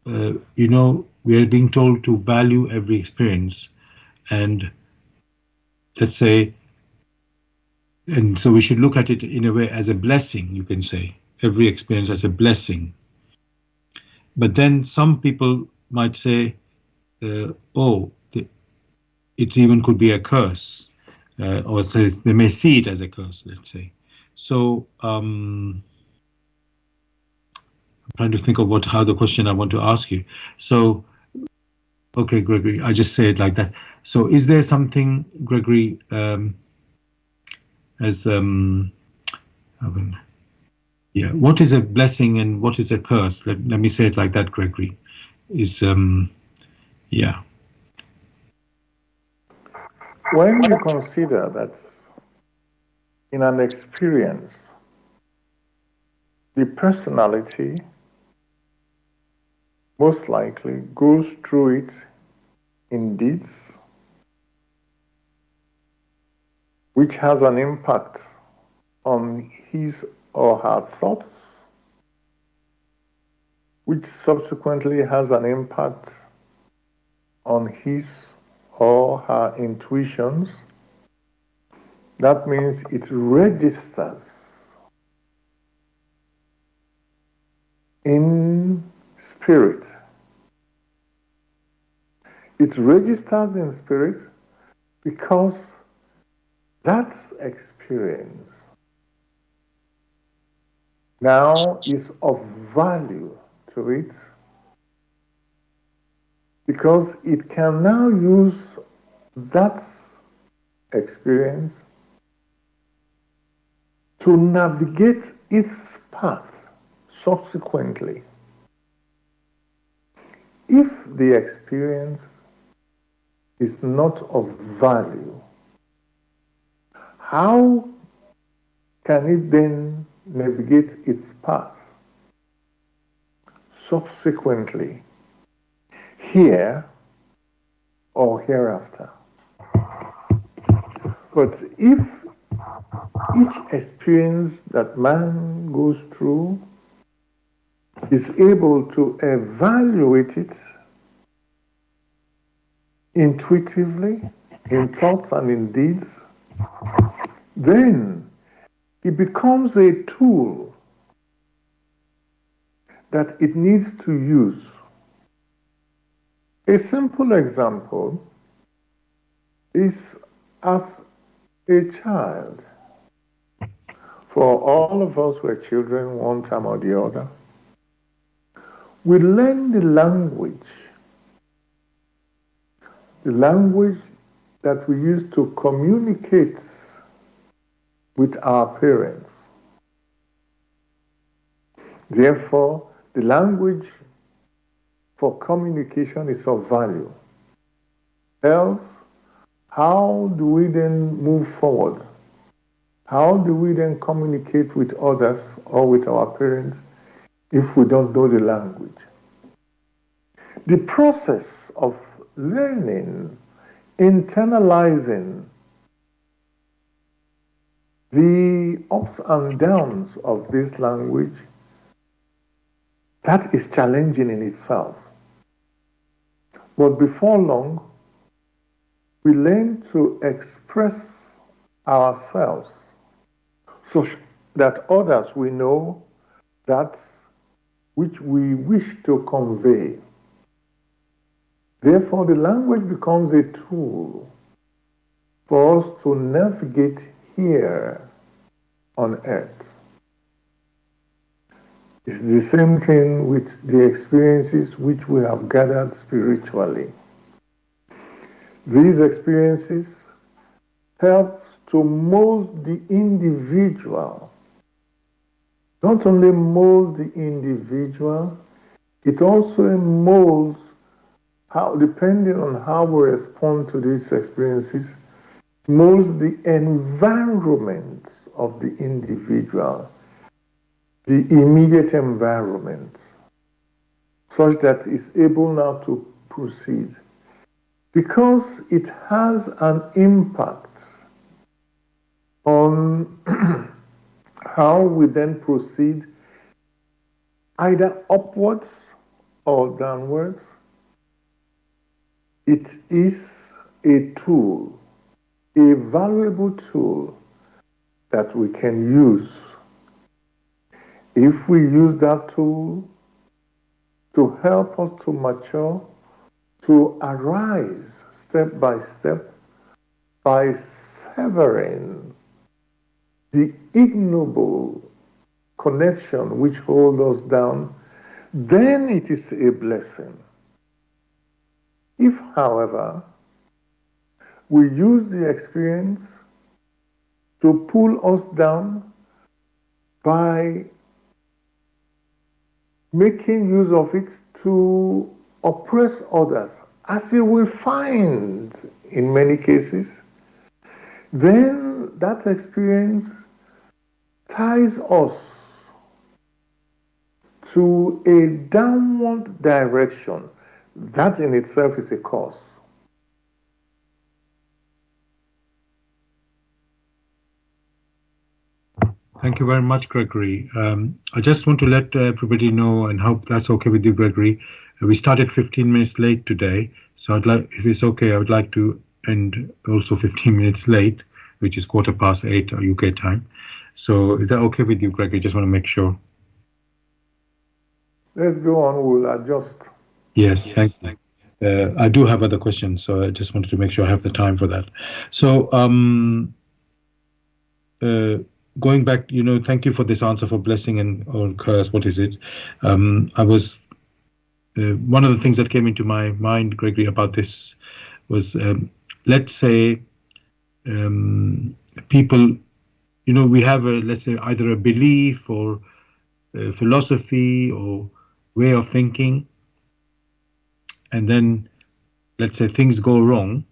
we are being told to value every experience, and let's say, and so we should look at it in a way as a blessing, you can say, every experience as a blessing. But then some people might say, it even could be a curse, or they may see it as a curse, let's say. So I'm trying to think of how the question I want to ask you. So, okay, Gregory, I just say it like that. So is there something, Gregory, what is a blessing and what is a curse? Let me say it like that, Gregory. When you consider that in an experience, the personality most likely goes through it in deeds, which has an impact on his or her thoughts, which subsequently has an impact on his or her intuitions. That means it registers in spirit. It registers in spirit because that experience now is of value to it, because it can now use that experience to navigate its path subsequently. If the experience is not of value, how can it then navigate its path subsequently, here or hereafter? But if each experience that man goes through is able to evaluate it intuitively, in thoughts and in deeds, then it becomes a tool that it needs to use. A simple example is as a child. For all of us who are children one time or the other, we learn the language that we use to communicate with our parents. Therefore, the language for communication is of value. Else, how do we then move forward How do we then communicate with others or with our parents if we don't know the language? The process of learning, internalizing the ups and downs of this language, that is challenging in itself. But before long, we learn to express ourselves so that others will know that which we wish to convey. Therefore, the language becomes a tool for us to navigate here on earth. It's the same thing with the experiences which we have gathered spiritually. These experiences help to mold the individual. Not only mold the individual, it also molds how, depending on how we respond to these experiences, molds the environment of the individual, the immediate environment, such that it's able now to proceed. Because it has an impact on how we then proceed, either upwards or downwards. It is a tool, a valuable tool that we can use. If we use that tool to help us to mature, to arise step by step by severing the ignoble connection which holds us down, then it is a blessing. If, however, we use the experience to pull us down by making use of it to oppress others, as you will find in many cases, then that experience ties us to a downward direction. That in itself is a cause. Thank you very much, Gregory. I just want to let everybody know, and hope that's okay with you, Gregory. We started 15 minutes late today, so I'd like, if it's okay, I would like to end also 15 minutes late, which is 8:15 UK time. So is that okay with you, Gregory? Just want to make sure. Let's go on. We'll adjust. Yes, thank you. I do have other questions, so I just wanted to make sure I have the time for that. So, going back, thank you for this answer for blessing and or curse. What is it? I was one of the things that came into my mind, Gregory, about this was, let's say, people, we have let's say either a belief or a philosophy or way of thinking, and then let's say things go wrong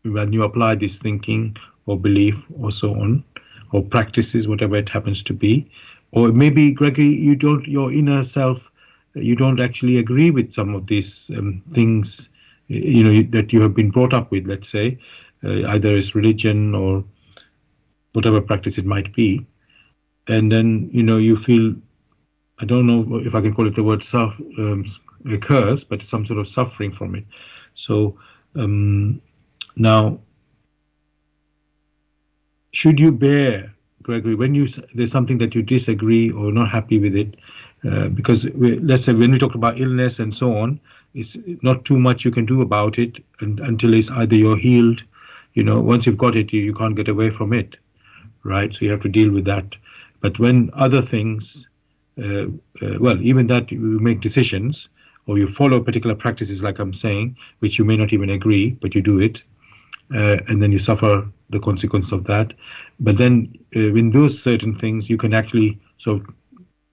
when you apply this thinking or belief or so on, or practices, whatever it happens to be. Or maybe, Gregory, your inner self, you don't actually agree with some of these things, that you have been brought up with, let's say, either as religion or whatever practice it might be. And then, you feel, I don't know if I can call it the word a curse, but some sort of suffering from it. So now, should you bear, Gregory, when there's something that you disagree or not happy with it, because let's say when we talk about illness and so on, it's not too much you can do about it until it's either you're healed, once you've got it, you can't get away from it, right? So you have to deal with that. But when other things, even that you make decisions or you follow particular practices, like I'm saying, which you may not even agree, but you do it, and then you suffer the consequence of that. But then in those certain things, you can actually sort of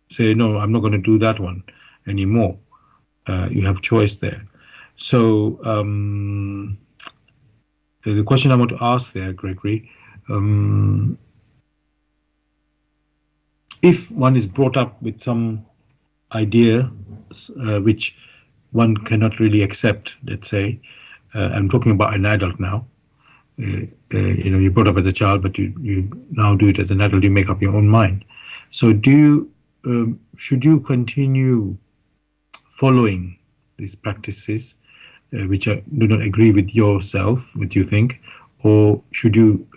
say, no, I'm not going to do that one anymore. You have choice there. So the question I want to ask there, Gregory, If one is brought up with some idea which one cannot really accept, let's say, I'm talking about an adult now. You brought up as a child, but you now do it as an adult. You make up your own mind. So, should you continue following these practices, which do not agree with yourself, what you think, or should you,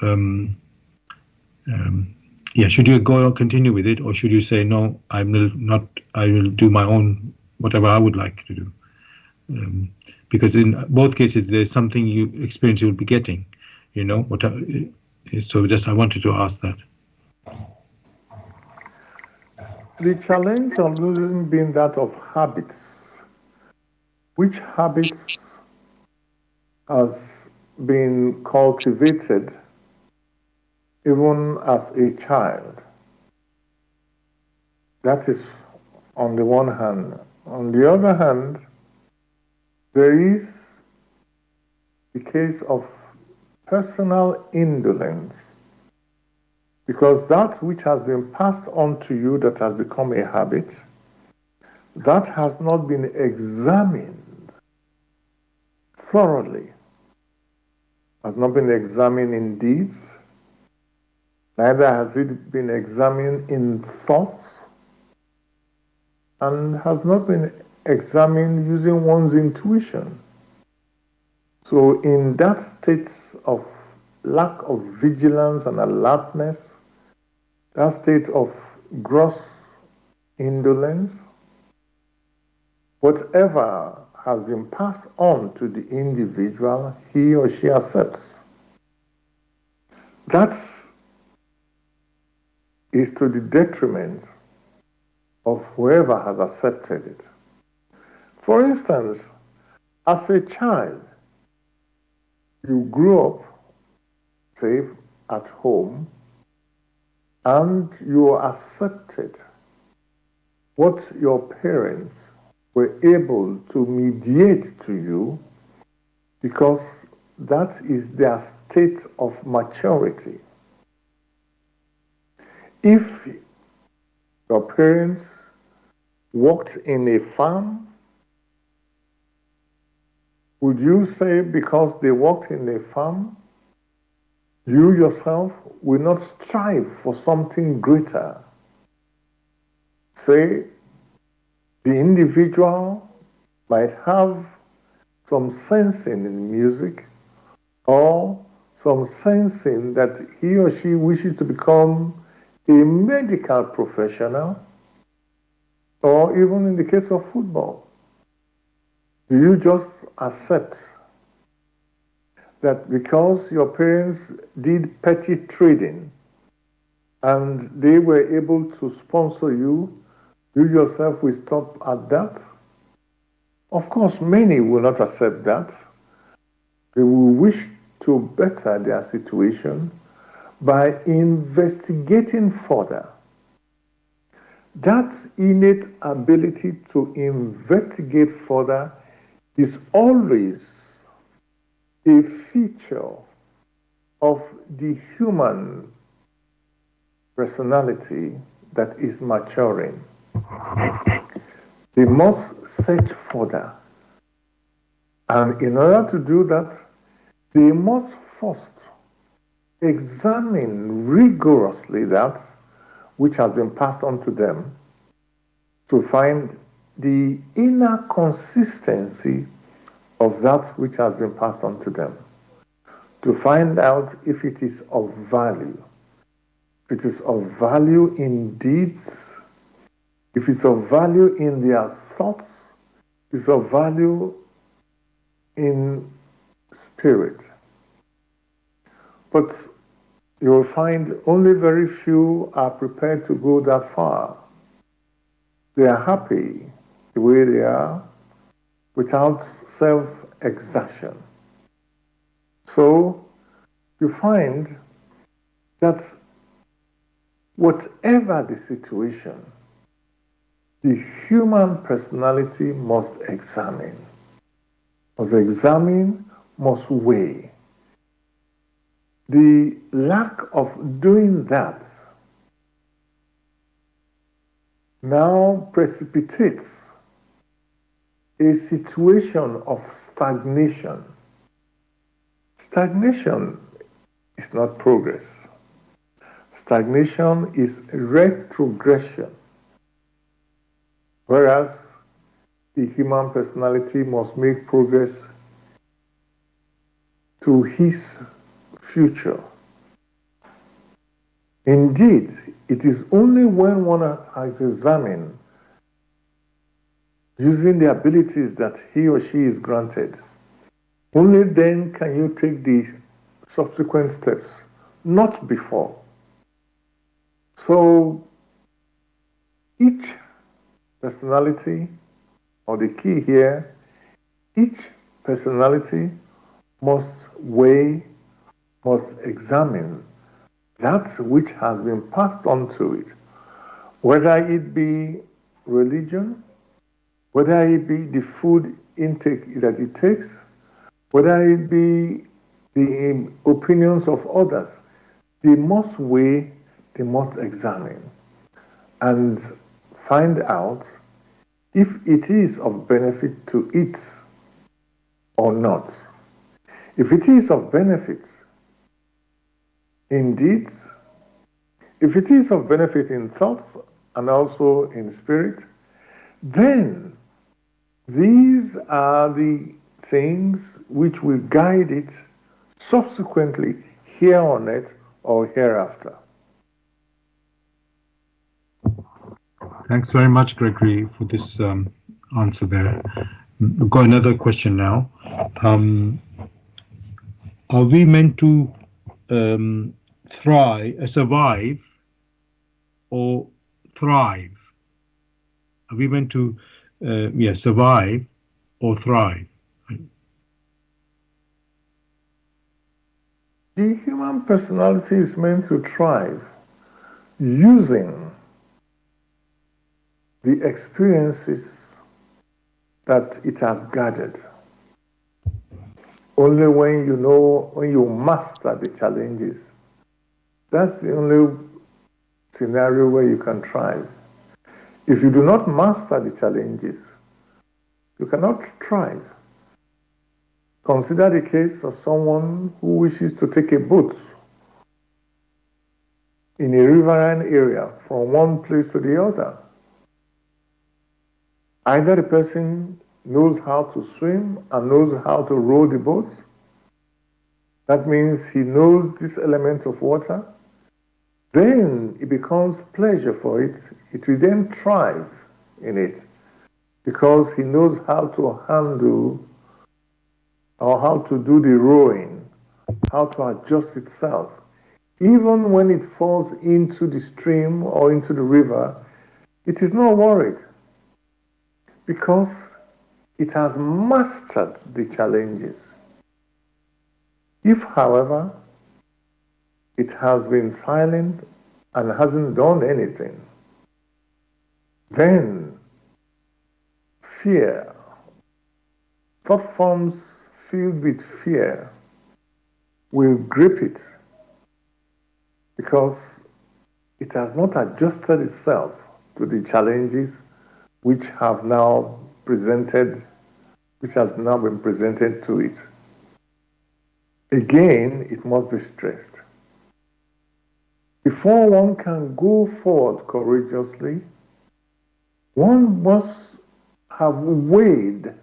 should you go and continue with it, or should you say no? I will not. I will do my own, whatever I would like to do. Because in both cases, there's something you experience you'll be getting. So just I wanted to ask that. The challenge of losing being that of habits. Which habits has been cultivated even as a child? That is on the one hand. On the other hand, there is the case of personal indolence, because that which has been passed on to you that has become a habit, that has not been examined thoroughly, has not been examined in deeds, neither has it been examined in thoughts, and has not been examined using one's intuition. So in that state of lack of vigilance and alertness, that state of gross indolence, whatever has been passed on to the individual, he or she accepts. That is to the detriment of whoever has accepted it. For instance, as a child, you grew up safe at home and you accepted what your parents were able to mediate to you, because that is their state of maturity. If your parents worked in a farm, would you say because they worked in a farm, you yourself will not strive for something greater? Say, the individual might have some sensing in music, or some sensing that he or she wishes to become a medical professional, or even in the case of football. Do you just accept that because your parents did petty trading and they were able to sponsor you, you yourself will stop at that? Of course, many will not accept that. They will wish to better their situation by investigating further. That innate ability to investigate further is always a feature of the human personality that is maturing. They must search further. And in order to do that, they must first examine rigorously that which has been passed on to them, to find the inner consistency of that which has been passed on to them, to find out if it is of value. If it is of value in deeds, if it's of value in their thoughts, if it's of value in spirit. But you'll find only very few are prepared to go that far. They are happy the way they are without self-exertion. So you find that whatever the situation, the human personality must examine, must weigh. the lack of doing that now precipitates a situation of stagnation. Stagnation is not progress. Stagnation is retrogression, whereas the human personality must make progress to his future. Indeed, it is only when one has examined using the abilities that he or she is granted, only then can you take the subsequent steps, not before. So each personality, or the key here, each personality must weigh, must examine that which has been passed on to it, whether it be religion, whether it be the food intake that it takes, whether it be the opinions of others. They must weigh, they must examine, and find out if it is of benefit to it or not. If it is of benefit in deeds, if it is of benefit in thoughts and also in spirit, then these are the things which will guide it subsequently here on earth or hereafter. Thanks very much, Gregory, for this answer there. We've got another question now. Are we meant to survive or thrive? Are we meant to survive or thrive? The human personality is meant to thrive using the experiences that it has gathered. Only when you master the challenges, that's the only scenario where you can thrive. If you do not master the challenges, you cannot thrive. Consider the case of someone who wishes to take a boat in a riverine area from one place to the other. Either the person knows how to swim and knows how to row the boat. That means he knows this element of water. Then it becomes pleasure for it. It will then thrive in it because he knows how to handle or how to do the rowing, how to adjust itself. Even when it falls into the stream or into the river, it is not worried because it has mastered the challenges. If, however, it has been silent and hasn't done anything, then fear, thought forms filled with fear, will grip it because it has not adjusted itself to the challenges which have now been presented to it. Again, it must be stressed. Before one can go forward courageously, one must have weighed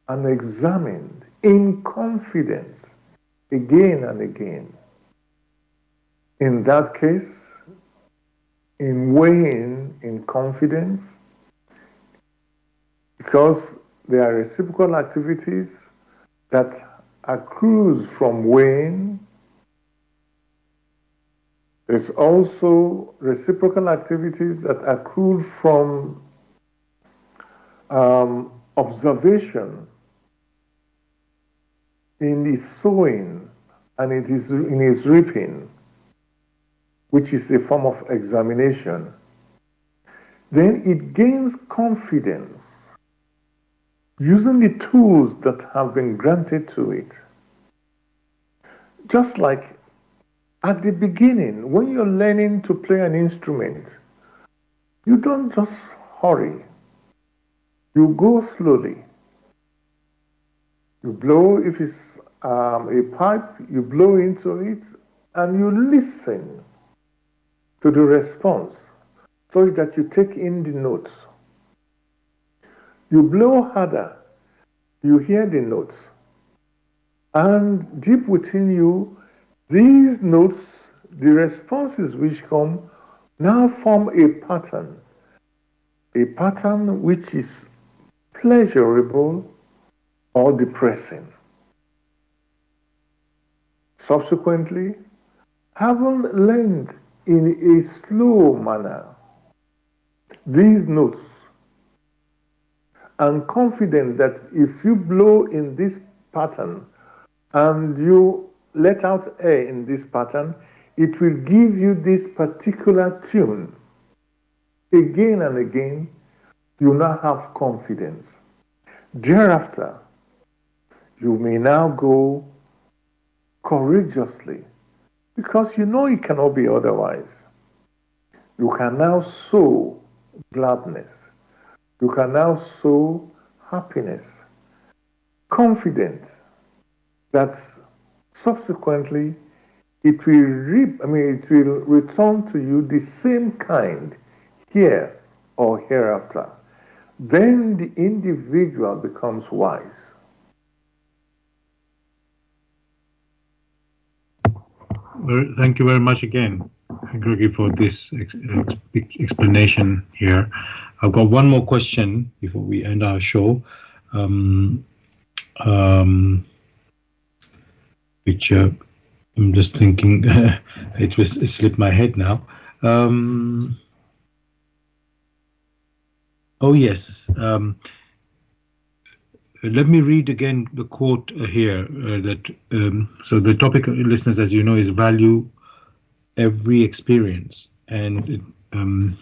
and examined in confidence again and again. In that case, in weighing in confidence, because there are reciprocal activities that accrues from weighing, there's also reciprocal activities that accrue from observation in his sowing and it is in his reaping, which is a form of examination. Then it gains confidence using the tools that have been granted to it. Just like at the beginning, when you're learning to play an instrument, you don't just hurry. You go slowly. You blow, if it's a pipe, you blow into it and you listen to the response so that you take in the notes. You blow harder, you hear the notes. And deep within you, these notes, the responses which come, now form a pattern which is pleasurable or depressing. Subsequently, having learned in a slow manner these notes and confident that if you blow in this pattern and you let out air in this pattern, it will give you this particular tune. Again and again, you now have confidence. Thereafter, you may now go courageously because you know it cannot be otherwise. You can now sow gladness. You can now sow happiness, confident that subsequently it will it will return to you the same kind here or hereafter. Then the individual becomes wise. Well, thank you very much again, Gregory, for this explanation here. I've got one more question before we end our show, which I'm just thinking, it slipped my head now. Oh yes. Let me read again the quote here. So the topic, listeners, as you know, is value every experience, and I'm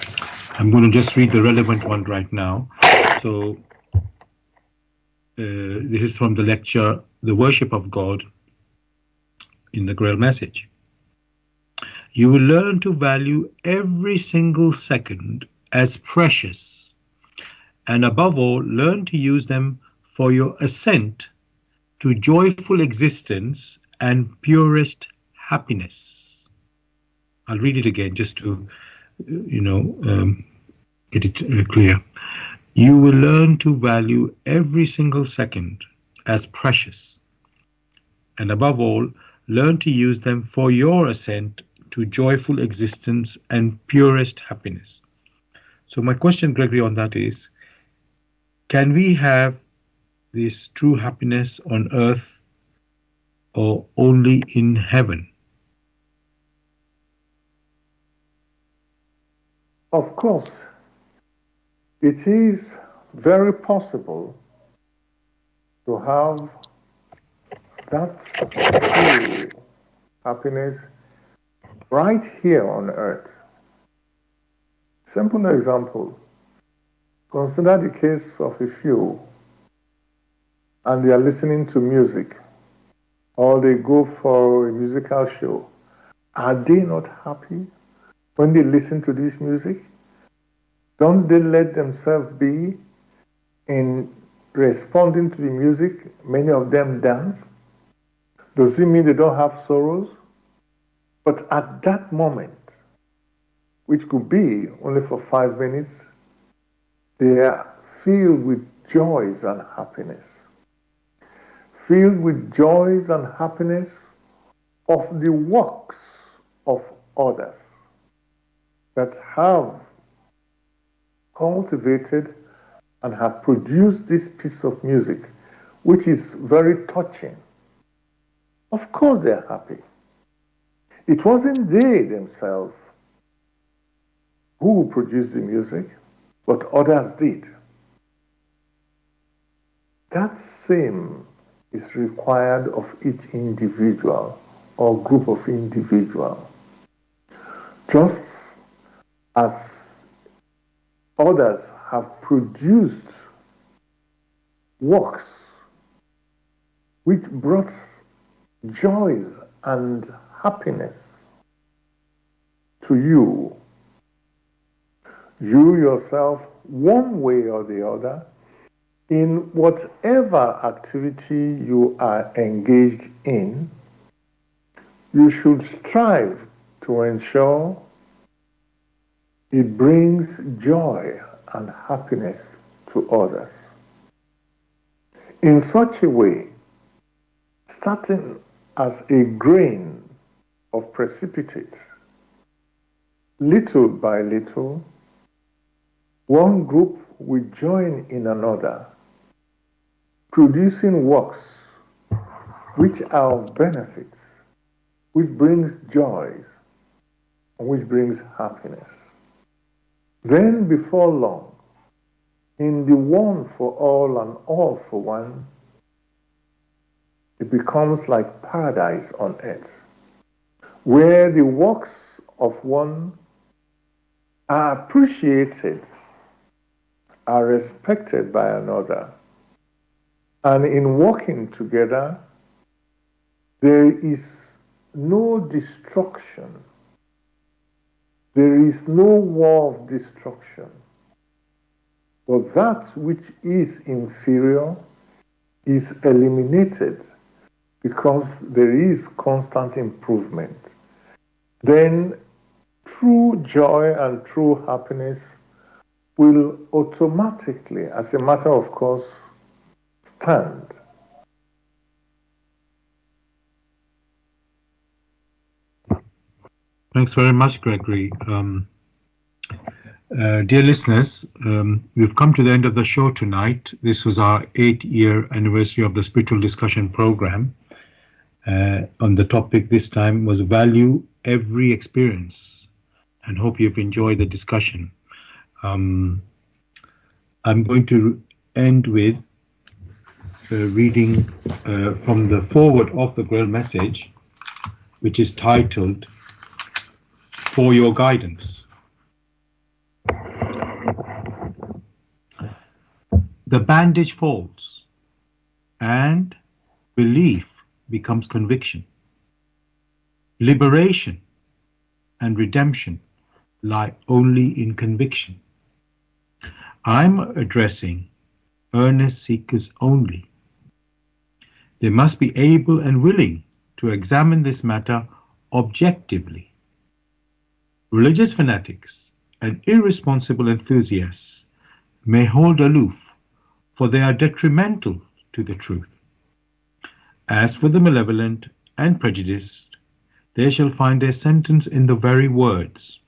going to just read the relevant one right now. So this is from the lecture, "The Worship of God," in the Grail Message. You will learn to value every single second as precious, and above all, learn to use them for your ascent to joyful existence and purest happiness. I'll read it again just to, get it clear. You will learn to value every single second as precious, and above all, learn to use them for your ascent to joyful existence and purest happiness. So my question, Gregory, on that is, can we have this true happiness on earth or only in heaven? Of course, it is very possible to have that true happiness right here on earth. Simple example. Consider the case of a few and they are listening to music or they go for a musical show. Are they not happy when they listen to this music? Don't they let themselves be in responding to the music? Many of them dance. Does it mean they don't have sorrows? But at that moment, which could be only for 5 minutes, they are filled with joys and happiness. Filled with joys and happiness of the works of others that have cultivated and have produced this piece of music, which is very touching. Of course they're happy. It wasn't they themselves who produced the music, but others did. That same is required of each individual or group of individuals. Just as others have produced works which brought joys and happiness to you, you yourself, one way or the other, in whatever activity you are engaged in, you should strive to ensure it brings joy and happiness to others. In such a way, starting as a grain of precipitate, little by little, one group will join in another, producing works which are of benefits, which brings joys, and which brings happiness. Then before long, in the one for all and all for one, it becomes like paradise on earth, where the works of one are appreciated, are respected by another, and in working together, there is no destruction. There is no war of destruction. But that which is inferior is eliminated because there is constant improvement. Then true joy and true happiness will automatically, as a matter of course, stand. Thanks very much, Gregory. Dear listeners, we've come to the end of the show tonight. This was our 8-year anniversary of the Spiritual Discussion Program. On the topic this time was value every experience, and hope you've enjoyed the discussion. I'm going to end with reading from the foreword of the Grail Message, which is titled For Your Guidance. The bandage falls, and belief becomes conviction. Liberation and redemption lie only in conviction. I'm addressing earnest seekers only. They must be able and willing to examine this matter objectively. Religious fanatics and irresponsible enthusiasts may hold aloof, for they are detrimental to the truth. As for the malevolent and prejudiced, they shall find their sentence in the very words.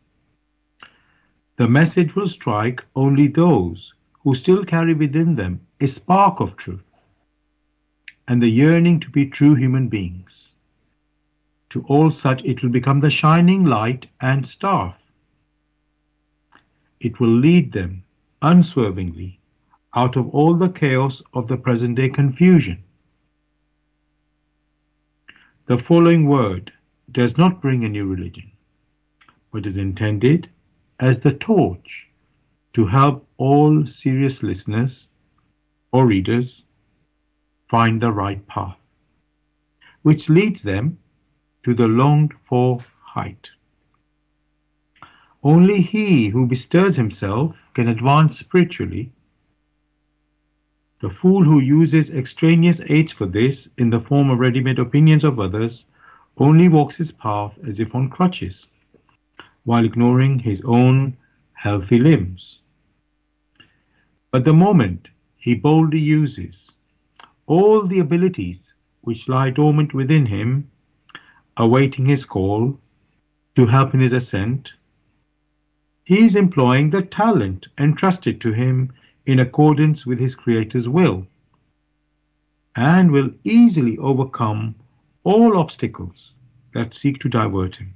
The message will strike only those who still carry within them a spark of truth and the yearning to be true human beings. To all such it will become the shining light and staff. It will lead them unswervingly out of all the chaos of the present day confusion. The following word does not bring a new religion, but is intended as the torch to help all serious listeners or readers find the right path, which leads them to the longed-for height. Only he who bestirs himself can advance spiritually. The fool who uses extraneous aids for this in the form of ready-made opinions of others only walks his path as if on crutches, while ignoring his own healthy limbs. But the moment he boldly uses all the abilities which lie dormant within him, awaiting his call to help in his ascent, he is employing the talent entrusted to him in accordance with his Creator's will, and will easily overcome all obstacles that seek to divert him.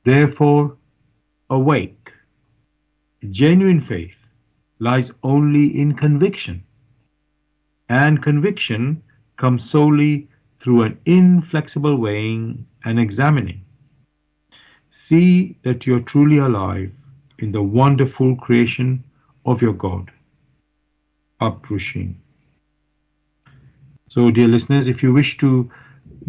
Therefore, awake. Genuine faith lies only in conviction, and conviction comes solely through an inflexible weighing and examining. See that you are truly alive in the wonderful creation of your God. Aprushing. So, dear listeners, if you wish to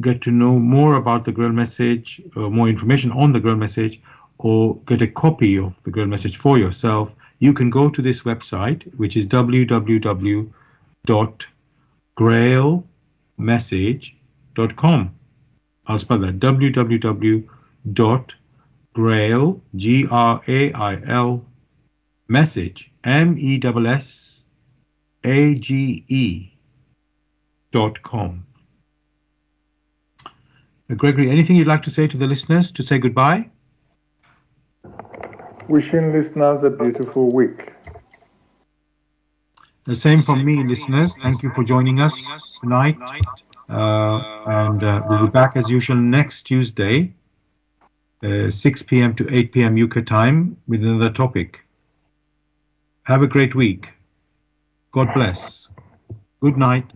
get to know more about the Grail Message, more information on the Grail Message, or get a copy of the Grail Message for yourself, you can go to this website, which is www.grailmessage.com. I'll spell that: www.grail, Grail, message, MESSAGE.com. Gregory, anything you'd like to say to the listeners to say goodbye? Wishing listeners a beautiful week. The same from me, listeners. Thank you for joining us tonight. And we'll be back as usual next Tuesday, 6 p.m. to 8 p.m. UK time, with another topic. Have a great week. God bless. Good night.